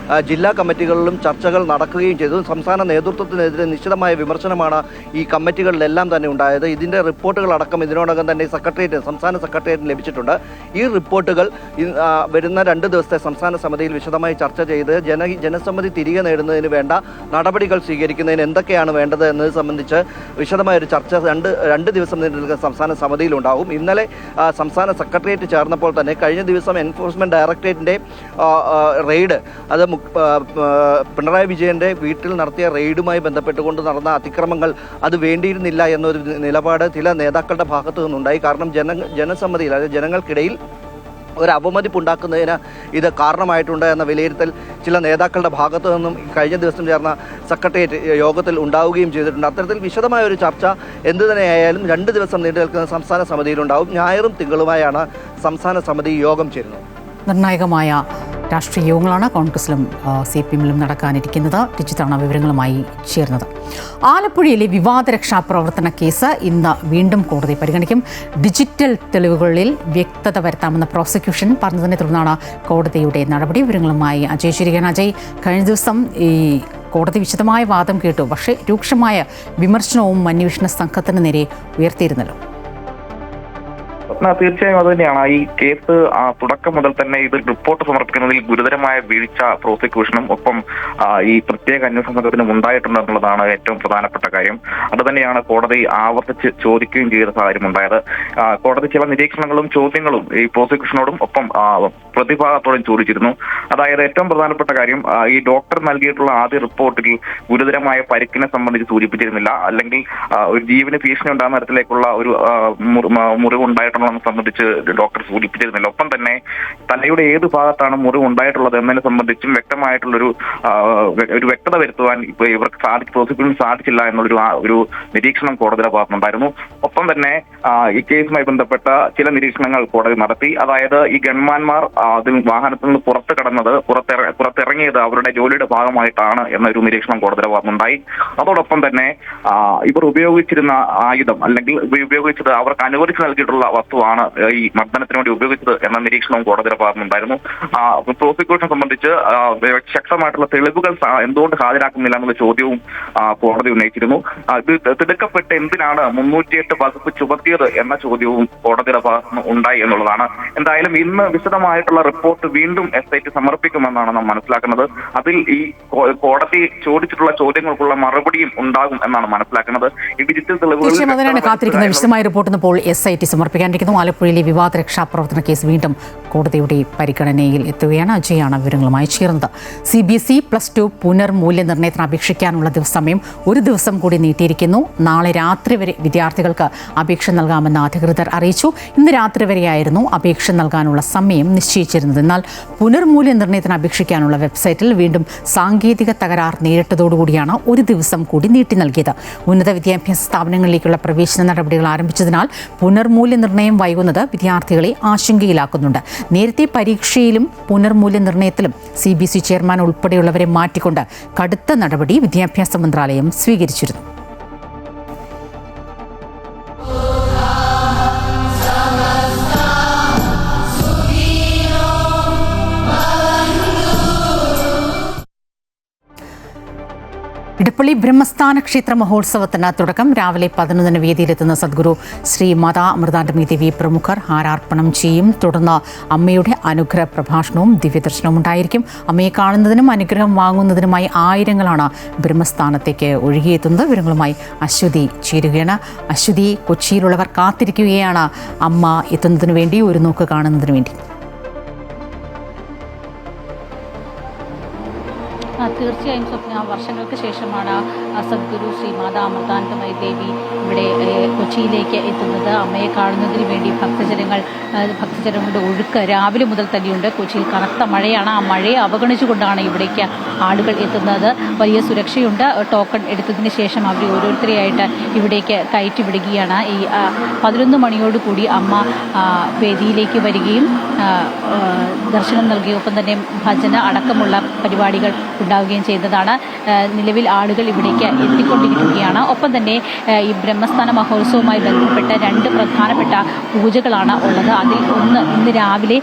ജില്ലാ കമ്മിറ്റികളിലും ചർച്ചകൾ നടക്കുകയും ചെയ്തു. സംസ്ഥാന നേതൃത്വത്തിനെതിരെ നിശ്ചിതമായ വിമർശനമാണ് ഈ കമ്മിറ്റികളിലെല്ലാം തന്നെ ഉണ്ടായത്. ഇതിൻ്റെ റിപ്പോർട്ടുകളടക്കം ഇതിനോടകം തന്നെ സംസ്ഥാന സെക്രട്ടേറിയറ്റിന് ലഭിച്ചിട്ടുണ്ട്. ഈ റിപ്പോർട്ടുകൾ വരുന്ന 2 ദിവസത്തെ സംസ്ഥാന സമിതിയിൽ വിശദമായി ചർച്ച ചെയ്ത് ജനസമ്മതി തിരികെ നേടുന്നതിന് വേണ്ട നടപടികൾ സ്വീകരിക്കുന്നതിന് എന്തൊക്കെയാണ് വേണ്ടത് എന്നത് സംബന്ധിച്ച് വിശദമായൊരു ചർച്ച 2 ദിവസം നീണ്ടുനിൽക്കുന്ന സംസ്ഥാന സമിതിയിലുണ്ടാകും. ഇന്നലെ സംസ്ഥാന സെക്രട്ടേറിയറ്റ് ചേർന്നപ്പോൾ തന്നെ കഴിഞ്ഞ ദിവസം എൻഫോഴ്സ്മെൻറ്റ് ഡയറക്ടറേറ്റിൻ്റെ റെയ്ഡ്, അത് പിണറായി വിജയൻ്റെ വീട്ടിൽ നടത്തിയ റെയ്ഡുമായി ബന്ധപ്പെട്ടുകൊണ്ട് നടന്ന അതിക്രമങ്ങൾ അത് വേണ്ടിയിരുന്നില്ല എന്നൊരു നിലപാട് ചില നേതാക്കളുടെ ഭാഗത്തു നിന്നുണ്ടായി. കാരണം ജനസമ്മതിയിൽ, അതായത് ജനങ്ങൾക്കിടയിൽ ഒരു അപമതിപ്പുണ്ടാക്കുന്നതിന് ഇത് കാരണമായിട്ടുണ്ട് എന്ന വിലയിരുത്തൽ ചില നേതാക്കളുടെ ഭാഗത്തു നിന്നും കഴിഞ്ഞ ദിവസം ചേർന്ന സെക്രട്ടേറിയറ്റ് യോഗത്തിൽ ഉണ്ടാവുകയും ചെയ്തിട്ടുണ്ട്. അത്തരത്തിൽ വിശദമായ ഒരു ചർച്ച എന്തു തന്നെയായാലും 2 ദിവസം നീണ്ടു നിൽക്കുന്ന സംസ്ഥാന സമിതിയിലുണ്ടാവും. ഞായറും തിങ്കളുമായാണ് സംസ്ഥാന സമിതി യോഗം ചേരുന്നത്. നിർണായകമായ രാഷ്ട്രീയ യോഗങ്ങളാണ് കോൺഗ്രസിലും CPM-ലും നടക്കാനിരിക്കുന്നത്. രജിത്താണ് വിവരങ്ങളുമായി ചേർന്നത്. ആലപ്പുഴയിലെ വിവാദ രക്ഷാപ്രവർത്തന കേസ് ഇന്ന് വീണ്ടും കോടതി പരിഗണിക്കും. ഡിജിറ്റൽ തെളിവുകളിൽ വ്യക്തത വരുത്താമെന്ന പ്രോസിക്യൂഷൻ പറഞ്ഞതിനെ തുടർന്നാണ് കോടതിയുടെ നടപടി. വിവരങ്ങളുമായി അജയ് ശിരികൻ. അജയ്, കഴിഞ്ഞ ദിവസം ഈ കോടതി വിശദമായ വാദം കേട്ടു, പക്ഷേ രൂക്ഷമായ വിമർശനവും അന്വേഷണ സംഘത്തിന് നേരെ ഉയർത്തിയിരുന്നല്ലോ. സ്വപ്ന, തീർച്ചയായും അത് തന്നെയാണ്. ഈ കേസ് തുടക്കം മുതൽ തന്നെ ഇത് റിപ്പോർട്ട് സമർപ്പിക്കുന്നതിൽ ഗുരുതരമായ വീഴ്ച പ്രോസിക്യൂഷനും ഒപ്പം ഈ പ്രത്യേക അന്വേഷണ സംഘത്തിനും ഉണ്ടായിട്ടുണ്ട് എന്നുള്ളതാണ് ഏറ്റവും പ്രധാനപ്പെട്ട കാര്യം. അത് തന്നെയാണ് കോടതി ആവർത്തിച്ച് ചോദിക്കുകയും ചെയ്ത സാഹചര്യം ഉണ്ടായത്. കോടതി ചില നിരീക്ഷണങ്ങളും ചോദ്യങ്ങളും ഈ പ്രോസിക്യൂഷനോടും ഒപ്പം പ്രതിഭാഗത്തോടും ചോദിച്ചിരുന്നു. അതായത് ഏറ്റവും പ്രധാനപ്പെട്ട കാര്യം, ഈ ഡോക്ടർ നൽകിയിട്ടുള്ള ആദ്യ റിപ്പോർട്ടിൽ ഗുരുതരമായ പരിക്കിനെ സംബന്ധിച്ച് സൂചിപ്പിച്ചിരുന്നില്ല, അല്ലെങ്കിൽ ഒരു ജീവന് ഭീഷണി ഉണ്ടാകുന്ന തരത്തിലേക്കുള്ള ഒരു മുറിവ് ഉണ്ടായിട്ടുള്ളതെന്ന് സംബന്ധിച്ച് ഡോക്ടർ സൂചിപ്പിച്ചിരുന്നില്ല. ഒപ്പം തന്നെ തലയുടെ ഏത് ഭാഗത്താണ് മുറിവ് ഉണ്ടായിട്ടുള്ളത് എന്നതിനെ സംബന്ധിച്ചും വ്യക്തമായിട്ടുള്ളൊരു വ്യക്തത വരുത്തുവാൻ ഇവർക്ക് പ്രോസിക്യൂഷന് സാധിച്ചില്ല എന്നുള്ളൊരു നിരീക്ഷണം കോടതിയുടെ ഭാഗത്തുണ്ടായിരുന്നു. ഒപ്പം തന്നെ ഈ കേസുമായി ബന്ധപ്പെട്ട ചില നിരീക്ഷണങ്ങൾ കോടതി നടത്തി. അതായത് ഈ ഗൺമാൻമാർ അതിൽ വാഹനത്തിൽ നിന്ന് പുറത്തിറങ്ങിയത് അവരുടെ ജോലിയുടെ ഭാഗമായിട്ടാണ് എന്നൊരു നിരീക്ഷണം കോടതിയുടെ ഭാഗത്തുണ്ടായി. അതോടൊപ്പം തന്നെ ഇവർ ഉപയോഗിച്ചിരുന്ന ആയുധം, അല്ലെങ്കിൽ ഉപയോഗിച്ചത് അവർക്ക് അനുവദിച്ച് നൽകിയിട്ടുള്ള വസ്തുവാണ് ഈ മർദ്ദനത്തിന് വേണ്ടി ഉപയോഗിച്ചത് എന്ന നിരീക്ഷണവും കോടതിയുടെ ഭാഗത്തുണ്ടായിരുന്നു. പ്രോസിക്യൂഷനെ സംബന്ധിച്ച് ശക്തമായിട്ടുള്ള തെളിവുകൾ എന്തുകൊണ്ട് ഹാജരാക്കുന്നില്ല എന്നുള്ള ചോദ്യവും കോടതി ഉന്നയിച്ചിരുന്നു. ഇത് തിടുക്കപ്പെട്ട് എന്തിനാണ് 308 വകുപ്പ് ചുമത്തിയത് എന്ന ചോദ്യവും കോടതിയുടെ ഭാഗത്ത് ഉണ്ടായി എന്നുള്ളതാണ്. എന്തായാലും ഇന്ന് വിശദമായിട്ടുള്ള റിപ്പോർട്ട് വീണ്ടും SIT സമർപ്പിക്കുമെന്നാണ് നാം മനസ്സിലാക്കുന്നത്. അതിൽ ഈ കോടതി ചോദിച്ചിട്ടുള്ള ചോദ്യങ്ങൾക്കുള്ള മറുപടിയും ഉണ്ടാകും എന്നാണ് മനസ്സിലാക്കുന്നത്. ഈ ഡിജിറ്റൽ തെളിവുകൾ കാത്തിരിക്കുന്ന വിശദമായ റിപ്പോർട്ട് ഇപ്പോൾ SIT സമർപ്പിക്കാനിരിക്കുന്നു. ആലപ്പുഴയിലെ വിവാദ രക്ഷാപ്രവർത്തന കേസ് വീണ്ടും കോടതിയുടെ പരിഗണനയിൽ എത്തുകയാണ്. അജയാണ് വിവരങ്ങളുമായി ചേർന്നത്. CBSE +2 പുനർമൂല്യനിർണ്ണയത്തിന് അപേക്ഷിക്കാനുള്ള സമയം ഒരു ദിവസം കൂടി നീട്ടിയിരിക്കുന്നു. നാളെ രാത്രി വരെ വിദ്യാർത്ഥികൾക്ക് അപേക്ഷ നൽകാമെന്ന് അധികൃതർ അറിയിച്ചു. ഇന്ന് രാത്രി വരെയായിരുന്നു അപേക്ഷ നൽകാനുള്ള സമയം നിശ്ചയിച്ചിരുന്നത്. എന്നാൽ പുനർമൂല്യനിർണ്ണയത്തിന് അപേക്ഷിക്കാനുള്ള വെബ്സൈറ്റിൽ വീണ്ടും സാങ്കേതിക തകരാർ നേരിട്ടതോടുകൂടിയാണ് ഒരു ദിവസം കൂടി നീട്ടി നൽകിയത്. ഉന്നത വിദ്യാഭ്യാസ സ്ഥാപനങ്ങളിലേക്കുള്ള പ്രവേശന നടപടികൾ ആരംഭിച്ചതിനാൽ പുനർമൂല്യനിർണ്ണയം വൈകുന്നത് വിദ്യാർത്ഥികളെ ആശങ്കയിലാക്കുന്നുണ്ട്. നേരത്തെ പരീക്ഷയിലും പുനർമൂല്യനിർണ്ണയത്തിലും CBSE ചെയർമാൻ ഉൾപ്പെടെയുള്ളവരെ മാറ്റിക്കൊണ്ട് കടുത്ത നടപടി വിദ്യാഭ്യാസ മന്ത്രാലയം സ്വീകരിച്ചിരുന്നു. ഇടപ്പള്ളി ബ്രഹ്മസ്ഥാന ക്ഷേത്ര മഹോത്സവത്തിന് തുടക്കം. രാവിലെ 11 വേദിയിലെത്തുന്ന സദ്ഗുരു ശ്രീ മാതാ അമൃതാനന്ദമയി ദേവി പ്രമുഖർ ഹാരാർപ്പണം ചെയ്യും. തുടർന്ന് അമ്മയുടെ അനുഗ്രഹ പ്രഭാഷണവും ദിവ്യദർശനവും ഉണ്ടായിരിക്കും. അമ്മയെ കാണുന്നതിനും അനുഗ്രഹം വാങ്ങുന്നതിനുമായി ആയിരങ്ങളാണ് ബ്രഹ്മസ്ഥാനത്തേക്ക് ഒഴുകിയെത്തുന്നത്. വിവരങ്ങളുമായി അശ്വതി ചേരുകയാണ്. അശ്വതി, കൊച്ചിയിലുള്ളവർ കാത്തിരിക്കുകയാണ് അമ്മ എത്തുന്നതിനു വേണ്ടി, ഒരു നോക്ക് കാണുന്നതിന് വേണ്ടി. തീർച്ചയായും സ്വപ്ന, വർഷങ്ങൾക്ക് ശേഷമാണ് സദ്ഗുരു ശ്രീ മാതാ അമൃതാനന്ദമയി ദേവി ഇവിടെ കൊച്ചിയിലേക്ക് എത്തുന്നത്. അമ്മയെ കാണുന്നതിന് വേണ്ടി ഭക്തജനങ്ങളുടെ ഒഴുക്ക് രാവിലെ മുതൽ തന്നെയുണ്ട്. കൊച്ചിയിൽ കനത്ത മഴയാണ്. ആ മഴയെ അവഗണിച്ചുകൊണ്ടാണ് ഇവിടേക്ക് ആളുകൾ എത്തുന്നത്. വലിയ സുരക്ഷയുണ്ട്. ടോക്കൺ എടുത്തതിന് ശേഷം അവർ ഓരോരുത്തരെയായിട്ട് ഇവിടേക്ക് കയറ്റി വിടുകയാണ്. ഈ 11 മണിയോടുകൂടി അമ്മ വേദിയിലേക്ക് വരികയും ദർശനം നൽകുകയും ഒപ്പം തന്നെ ഭജന അടക്കമുള്ള പരിപാടികൾ ഉണ്ടാവുകയും ചെയ്യുന്നതാണ്. നിലവിൽ ആളുകൾ ഇവിടേക്ക് എത്തിക്കൊണ്ടിരിക്കുകയാണ്. ഒപ്പം തന്നെ ഈ ബ്രഹ്മസ്ഥാന മഹോത്സവവുമായി ബന്ധപ്പെട്ട 2 പ്രധാനപ്പെട്ട പൂജകളാണ് ഉള്ളത്. അതിൽ ഒന്ന് ഇന്ന് രാവിലെ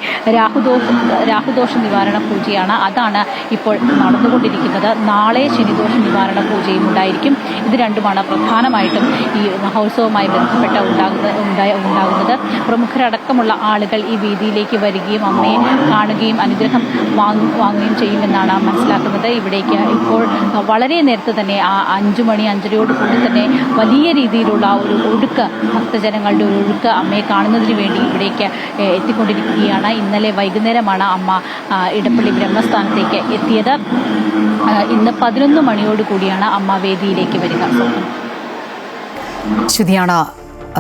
രാഹുദോഷ നിവാരണ പൂജയാണ്. അതാണ് ഇപ്പോൾ നടന്നുകൊണ്ടിരിക്കുന്നത്. നാളെ ശനിദോഷ നിവാരണ പൂജയും ഉണ്ടായിരിക്കും. ഇത് രണ്ടുമാണ് പ്രധാനമായിട്ടും ഈ മഹോത്സവവുമായി ബന്ധപ്പെട്ട ഉണ്ടാകുന്നത്. പ്രമുഖരടക്കമുള്ള ആളുകൾ ഈ വേദിയിലേക്ക് വരികയും അമ്മയെ കാണുകയും അനുഗ്രഹം വാങ്ങുകയും ചെയ്യുമെന്നാണ് മനസ്സിലാക്കുന്നത്. ഇവിടേക്ക് ഇപ്പോൾ വളരെ നേരത്തെ തന്നെ 5 മണി 5:30 കൂടി തന്നെ വലിയ രീതിയിലുള്ള ഒരു ഒഴുക്ക്, ഭക്തജനങ്ങളുടെ ഒരു ഒഴുക്ക് അമ്മയെ കാണുന്നതിന് വേണ്ടി ഇവിടേക്ക് എത്തിക്കൊണ്ടിരിക്കുകയാണ്. ഇന്നലെ വൈകുന്നേരമാണ് അമ്മ ഇടപ്പള്ളി ബ്രഹ്മസ്ഥാനത്തേക്ക് എത്തിയത്. ഇന്ന് 11 മണിയോടുകൂടിയാണ് അമ്മ വേദിയിലേക്ക് വരിക. ശ്രുതിയാണ്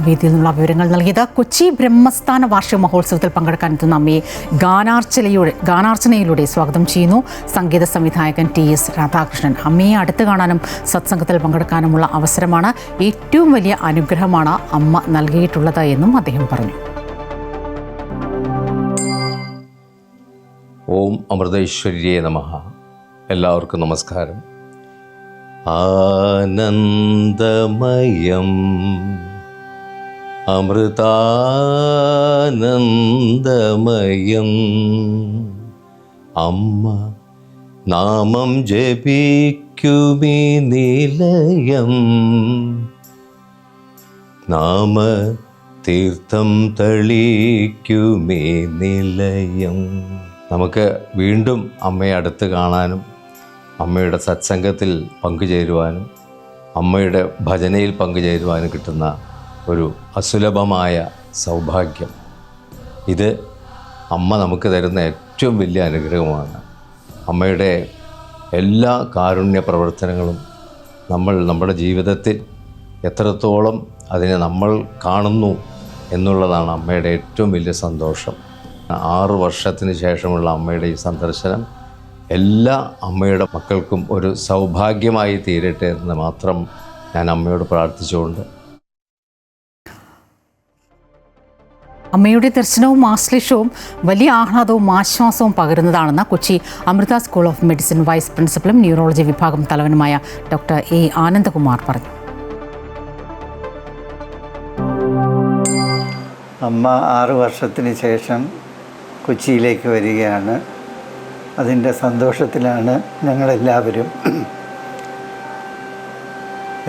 വേദിയിൽ നിന്നുള്ള വിവരങ്ങൾ നൽകിയത്. കൊച്ചി ബ്രഹ്മസ്ഥാന വാർഷിക മഹോത്സവത്തിൽ പങ്കെടുക്കാനെത്തുന്ന അമ്മയെ ഗാനാർച്ചനയിലൂടെ സ്വാഗതം ചെയ്യുന്നു സംഗീത സംവിധായകൻ TS രാധാകൃഷ്ണൻ. അമ്മയെ അടുത്ത് കാണാനും സത്സംഗത്തിൽ പങ്കെടുക്കാനുമുള്ള അവസരമാണ്. ഏറ്റവും വലിയ അനുഗ്രഹമാണ് അമ്മ നൽകിയിട്ടുള്ളത് എന്നും അദ്ദേഹം പറഞ്ഞു. ഓം അമൃതൈശ്വര്യേ നമഃ. എല്ലാവർക്കും നമസ്കാരം. ആനന്ദമയം അമൃതാനന്ദമയം അമ്മ നാമം ജപിക്കുമീ നിലയം നാമ തീർത്ഥം തളിക്കുമേ നിലയം. നമുക്ക് വീണ്ടും അമ്മയെ അടുത്ത് കാണാനും അമ്മയുടെ സത്സംഗത്തിൽ പങ്കുചേരുവാനും അമ്മയുടെ ഭജനയിൽ പങ്കുചേരുവാനും കിട്ടുന്ന ഒരു അസുലഭമായ സൗഭാഗ്യം. ഇത് അമ്മ നമുക്ക് തരുന്ന ഏറ്റവും വലിയ അനുഗ്രഹമാണ്. അമ്മയുടെ എല്ലാ കാരുണ്യ പ്രവർത്തനങ്ങളും നമ്മുടെ ജീവിതത്തിൽ എത്രത്തോളം അതിനെ നമ്മൾ കാണുന്നു എന്നുള്ളതാണ് അമ്മയുടെ ഏറ്റവും വലിയ സന്തോഷം. 6 വർഷത്തിന് ശേഷമുള്ള അമ്മയുടെ ഈ സന്ദർശനം എല്ലാ അമ്മയുടെ മക്കൾക്കും ഒരു സൗഭാഗ്യമായി തീരട്ടെ എന്ന് മാത്രം ഞാൻ അമ്മയോട് പ്രാർത്ഥിച്ചുകൊണ്ട് അമ്മയുടെ ദർശനവും ആശ്ലേഷവും വലിയ ആഹ്ലാദവും ആശ്വാസവും പകരുന്നതാണെന്ന് Kochi Amrita school of medicine vice പ്രിൻസിപ്പലും ന്യൂറോളജി വിഭാഗം തലവനുമായ ഡോക്ടർ എ ആനന്ദകുമാർ പറഞ്ഞു. അമ്മ 6 വർഷത്തിന് ശേഷം കൊച്ചിയിലേക്ക് വരികയാണ്. അതിൻ്റെ സന്തോഷത്തിലാണ് ഞങ്ങളെല്ലാവരും.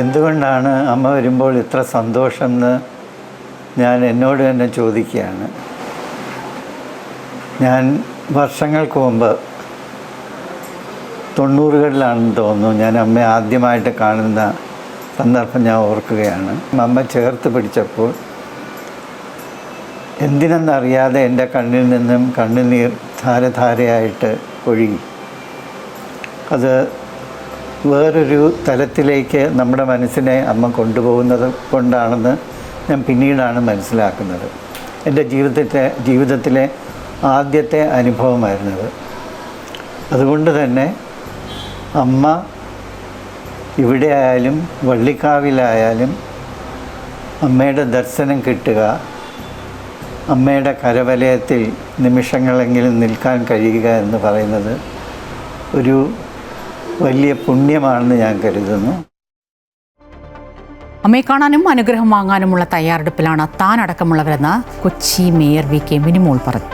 എന്തുകൊണ്ടാണ് അമ്മ വരുമ്പോൾ ഇത്ര സന്തോഷം എന്ന് ഞാൻ എന്നോട് തന്നെ ചോദിക്കുകയാണ്. ഞാൻ വർഷങ്ങൾക്ക് മുമ്പ് 90കളിലാണെന്ന് തോന്നുന്നു ഞാൻ അമ്മയെ ആദ്യമായിട്ട് കാണുന്ന സന്ദർഭം ഞാൻ ഓർക്കുകയാണ്. അമ്മ ചേർത്ത് പിടിച്ചപ്പോൾ എന്തിനെന്നറിയാതെ എൻ്റെ കണ്ണിൽ നിന്നും കണ്ണുനീർ ധാരധാരയായിട്ട് ഒഴുകി. അത് വേറൊരു തലത്തിലേക്ക് നമ്മുടെ മനസ്സിനെ അമ്മ കൊണ്ടുപോകുന്നത് കൊണ്ടാണെന്ന് ഞാൻ പിന്നീടാണ് മനസ്സിലാക്കുന്നത്. എൻ്റെ ജീവിതത്തിലെ ആദ്യത്തെ അനുഭവമായിരുന്നത്. അതുകൊണ്ട് തന്നെ അമ്മ ഇവിടെ ആയാലും വള്ളിക്കാവിലായാലും അമ്മയുടെ ദർശനം കിട്ടുക, അമ്മയുടെ കരവലയത്തിൽ നിമിഷങ്ങളെങ്കിലും നിൽക്കാൻ കഴിയുക എന്ന് പറയുന്നത് ഒരു വലിയ പുണ്യമാണെന്ന് ഞാൻ കരുതുന്നു. അമ്മയെ കാണാനും അനുഗ്രഹം വാങ്ങാനുമുള്ള തയ്യാറെടുപ്പിലാണ് താൻ അടക്കമുള്ളവരെന്ന് Kochi mayor V K Minimol പറഞ്ഞു.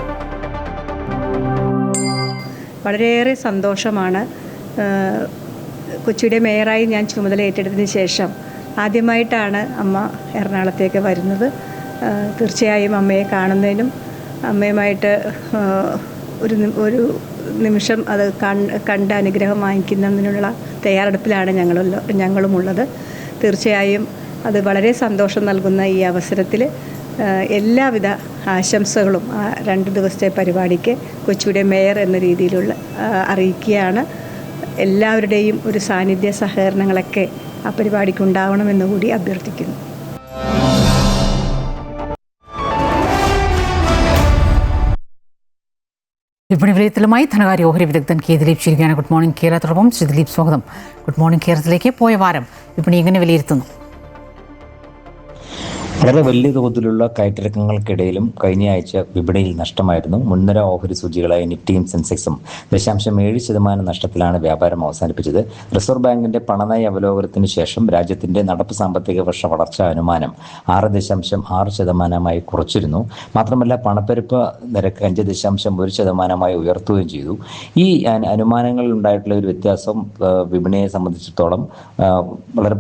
വളരെയേറെ സന്തോഷമാണ്. കൊച്ചിയുടെ മേയറായി ഞാൻ ചുമതല ഏറ്റെടുത്തതിന് ശേഷം ആദ്യമായിട്ടാണ് അമ്മ എറണാകുളത്തേക്ക് വരുന്നത്. തീർച്ചയായും അമ്മയെ കാണുന്നതിനും അമ്മയുമായിട്ട് ഒരു നിമിഷം അത് കണ്ട് അനുഗ്രഹം വാങ്ങിക്കുന്നതിനുള്ള തയ്യാറെടുപ്പിലാണ് ഞങ്ങളുമുള്ളത്. തീർച്ചയായും അത് വളരെ സന്തോഷം നൽകുന്ന ഈ അവസരത്തിൽ എല്ലാവിധ ആശംസകളും 2 ദിവസത്തെ പരിപാടിക്ക് കൊച്ചിയുടെ മേയർ എന്ന രീതിയിലുള്ള അറിയിക്കുകയാണ്. എല്ലാവരുടെയും ഒരു സാന്നിധ്യ സഹകരണങ്ങളൊക്കെ ആ പരിപാടിക്ക് ഉണ്ടാവണമെന്ന് കൂടി അഭ്യർത്ഥിക്കുന്നു. വിപണി വിലയിരുത്തലുമായി ധനകാര്യ ഓഹരി വിദഗ്ധൻ കെ ദിലീപ് ചിരിക്കുകയാണ്. ഗുഡ് മോർണിംഗ് കേരളത്തോടൊപ്പം ശ്രീ ദിലീപ് സ്വാഗതം. ഗുഡ് മോർണിംഗ് കേരളത്തിലേക്ക്. പോയ വാരം വിപണി എങ്ങനെ വിലയിരുത്തുന്നു? വളരെ വലിയ തോതിലുള്ള കയറ്റിറക്കങ്ങൾക്കിടയിലും കഴിഞ്ഞ ആഴ്ച വിപണിയിൽ നഷ്ടമായിരുന്നു. മുൻനിര ഓഹരി സൂചികളായ നിഫ്റ്റിയും സെൻസെക്സും 0.7% നഷ്ടത്തിലാണ് വ്യാപാരം അവസാനിപ്പിച്ചത്. റിസർവ് ബാങ്കിന്റെ പണനയ അവലോകനത്തിന് ശേഷം രാജ്യത്തിന്റെ നടപ്പ് സാമ്പത്തിക വർഷ വളർച്ചാ അനുമാനം 6.6% കുറച്ചിരുന്നു. മാത്രമല്ല പണപ്പെരുപ്പ നിരക്ക് 5.1% ഉയർത്തുകയും ചെയ്തു. ഈ അനുമാനങ്ങളിൽ ഉണ്ടായിട്ടുള്ള ഒരു വ്യത്യാസം വിപണിയെ സംബന്ധിച്ചിടത്തോളം വളരെ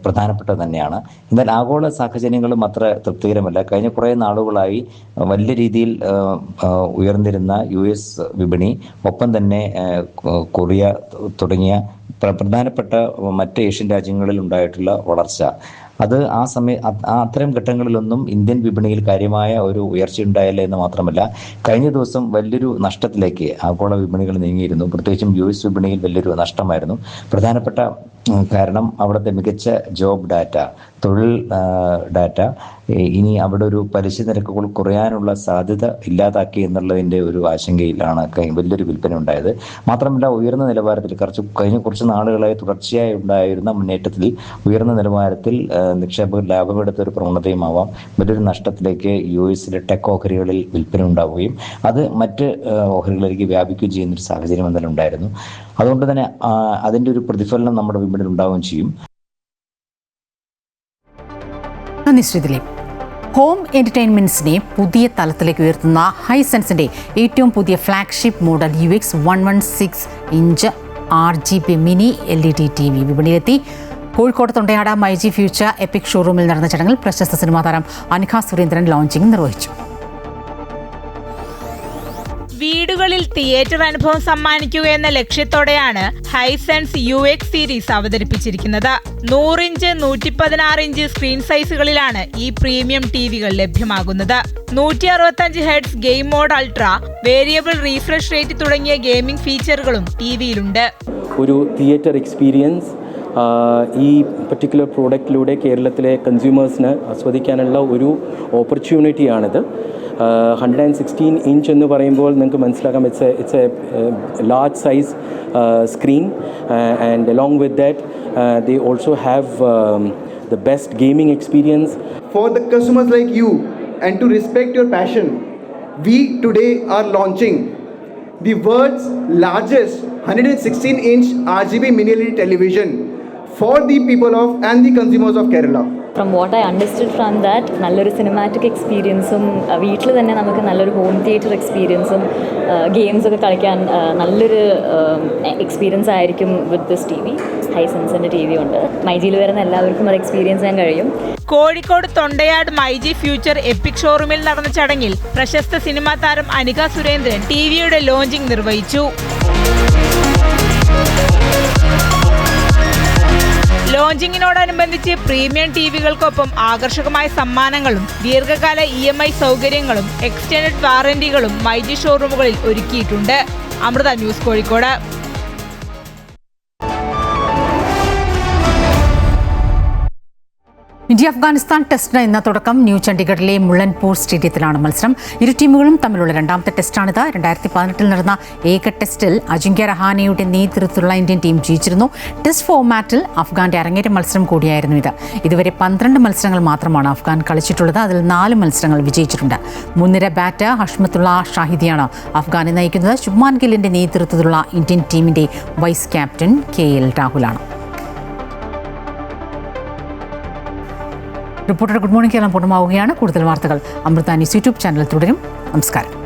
പ്രധാനപ്പെട്ടത് തന്നെയാണ്. എന്നാൽ ആഗോള സാഹചര്യങ്ങൾ അത്ര തൃപ്തികരമല്ല. കഴിഞ്ഞ കുറേ നാളുകളായി വലിയ രീതിയിൽ ഉയർന്നിരുന്ന US വിപണി, ഒപ്പം തന്നെ കൊറിയ തുടങ്ങിയ പ്രധാനപ്പെട്ട മറ്റ് ഏഷ്യൻ രാജ്യങ്ങളിൽ ഉണ്ടായിട്ടുള്ള വളർച്ച, അത് അത്തരം ഘട്ടങ്ങളിലൊന്നും ഇന്ത്യൻ വിപണിയിൽ കാര്യമായ ഒരു ഉയർച്ച ഉണ്ടായില്ല എന്ന് മാത്രമല്ല കഴിഞ്ഞ ദിവസം വലിയൊരു നഷ്ടത്തിലേക്ക് ആഗോള വിപണികൾ നീങ്ങിയിരുന്നു. പ്രത്യേകിച്ചും US വിപണിയിൽ വലിയൊരു നഷ്ടമായിരുന്നു. പ്രധാനപ്പെട്ട കാരണം അവിടുത്തെ മികച്ച ജോബ് ഡാറ്റ, തൊഴിൽ ഡാറ്റ ഇനി അവിടെ ഒരു പലിശ നിരക്കുകൾ കുറയാനുള്ള സാധ്യത ഇല്ലാതാക്കി എന്നുള്ളതിൻ്റെ ഒരു ആശങ്കയിലാണ് വലിയൊരു വിൽപ്പന ഉണ്ടായത്. മാത്രമല്ല ഉയർന്ന നിലവാരത്തിൽ കഴിഞ്ഞ കുറച്ച് നാളുകളായി തുടർച്ചയായി ഉണ്ടായിരുന്ന മുന്നേറ്റത്തിൽ ഉയർന്ന നിലവാരത്തിൽ നിക്ഷേപകർ ലാഭമെടുത്ത ഒരു പ്രവണതയുമാവാം വലിയൊരു നഷ്ടത്തിലേക്ക് US ടെക് ഓഹരികളിൽ വിൽപ്പന ഉണ്ടാവുകയും അത് മറ്റ് ഓഹരികളിലേക്ക് വ്യാപിക്കുകയും ചെയ്യുന്നൊരു സാഹചര്യം എന്തായാലും ഉണ്ടായിരുന്നു. അതുകൊണ്ട് തന്നെ അതിൻ്റെ ഒരു പ്രതിഫലനം നമ്മുടെ വിപണിയിൽ ഉണ്ടാവുകയും ചെയ്യും. നന്ദി ശ്രീ ദിലീപ്. ഹോം എൻ്റർടൈൻമെൻറ്റ്സിനെ പുതിയ തലത്തിലേക്ക് ഉയർത്തുന്ന ഹൈസെൻസിൻ്റെ ഏറ്റവും പുതിയ flagship model UX 116 inch RGB mini LED TV വിപണിയിലെത്തി. കോഴിക്കോട് തൊണ്ടയാട് മൈജി ഫ്യൂച്ചർ എപ്പിക് ഷോറൂമിൽ നടന്ന ചടങ്ങിൽ പ്രശസ്ത സിനിമാ താരം അനിക സുരേന്ദ്രൻ ലോഞ്ചിംഗ് നിർവഹിച്ചു. വീടുകളിൽ തിയേറ്റർ അനുഭവം സമ്മാനിക്കുക എന്ന ലക്ഷ്യത്തോടെയാണ് ഹൈസെൻസ് UX സീരീസ് അവതരിപ്പിച്ചിരിക്കുന്നത്. 100 ഇഞ്ച് 116 ഇഞ്ച് സ്ക്രീൻ സൈസുകളിലാണ് ഈ പ്രീമിയം ടിവികൾ ലഭ്യമാകുന്നത്. 165 hertz game mode ultra, variable refresh rate തുടങ്ങിയ ഗെയിമിംഗ് ഫീച്ചറുകളും ടിവിയിലുണ്ട്. ഒരു തിയേറ്റർ എക്സ്പീരിയൻസ് ഈ പർട്ടിക്കുലർ പ്രോഡക്റ്റിലൂടെ കേരളത്തിലെ കൺസ്യൂമേഴ്സിന് ആസ്വദിക്കാനുള്ള ഒരു ഓപ്പർച്യൂണിറ്റിയാണിത്. 116 ഇഞ്ച് എന്ന് പറയുമ്പോൾ നിങ്ങൾക്ക് മനസ്സിലാക്കാം, it's A large size screen and along with that they also have the best gaming experience. For the customers like you and to respect your passion, we today are launching the world's largest 116-inch RGB mini LED television for the people of and the consumers of Kerala. From what I understood from that, നല്ലൊരു cinematic എക്സ്പീരിയൻസും വീട്ടിൽ തന്നെ നമുക്ക് നല്ലൊരു home theatre എക്സ്പീരിയൻസും ഗെയിംസൊക്കെ കളിക്കാൻ നല്ലൊരു experience ആയിരിക്കും വിത്ത് ദിസ് TV. ഹൈസെൻസിൻ്റെ TV ഉണ്ട്. മൈജിയിൽ വരുന്ന എല്ലാവർക്കും അത് എക്സ്പീരിയൻസ് ചെയ്യാൻ കഴിയും. കോഴിക്കോട് തൊണ്ടയാട് മൈജി ഫ്യൂച്ചർ എപ്പിക് ഷോറൂമിൽ നടന്ന ചടങ്ങിൽ പ്രശസ്ത സിനിമാ താരം അനിക സുരേന്ദ്രൻ ടിവിയുടെ ലോഞ്ചിംഗ് നിർവഹിച്ചു. ലോഞ്ചിങ്ങിനോടനുബന്ധിച്ച് പ്രീമിയം ടിവികൾക്കൊപ്പം ആകർഷകമായ സമ്മാനങ്ങളും ദീർഘകാല EMI സൗകര്യങ്ങളും എക്സ്റ്റൻഡഡ് വാറന്റികളും മൈജി ഷോറൂമുകളിൽ ഒരുക്കിയിട്ടുണ്ട്. അമൃത ന്യൂസ്, കോഴിക്കോട്. ഇന്ത്യ അഫ്ഗാനിസ്ഥാൻ ടെസ്റ്റിന് ഇന്ന് തുടക്കം. ന്യൂ ചണ്ഡീഗഡിലെ മുള്ളൻപൂർ സ്റ്റേഡിയത്തിലാണ് മത്സരം. ഇരു ടീമുകളും തമ്മിലുള്ള രണ്ടാമത്തെ ടെസ്റ്റാണിത്. 2018 നടന്ന ഏക ടെസ്റ്റിൽ അജിങ്ക്യ രഹാനെയുടെ നേതൃത്വത്തിലുള്ള ഇന്ത്യൻ ടീം ജയിച്ചിരുന്നു. ടെസ്റ്റ് ഫോർമാറ്റിൽ അഫ്ഗാന്റെ അരങ്ങേറ്റ മത്സരം കൂടിയായിരുന്നു ഇത്. ഇതുവരെ 12 മത്സരങ്ങൾ മാത്രമാണ് അഫ്ഗാൻ കളിച്ചിട്ടുള്ളത്. അതിൽ 4 മത്സരങ്ങൾ വിജയിച്ചിട്ടുണ്ട്. മുൻനിര ബാറ്റർ ഹഷ്മത്തുള്ള ഷാഹിദിയാണ് അഫ്ഗാനെ നയിക്കുന്നത്. ശുഭ്മാൻ ഗില്ലിന്റെ നേതൃത്വത്തിലുള്ള ഇന്ത്യൻ ടീമിന്റെ വൈസ് ക്യാപ്റ്റൻ KL രാഹുലാണ്. റിപ്പോർട്ടർ ഗുഡ് മോർണിംഗ് കേരളം പൂർണ്ണമാവുകയാണ്. കൂടുതൽ വാർത്തകൾ അമൃത ന്യൂസ് യൂട്യൂബ് ചാനലിൽ തുടരും. നമസ്കാരം.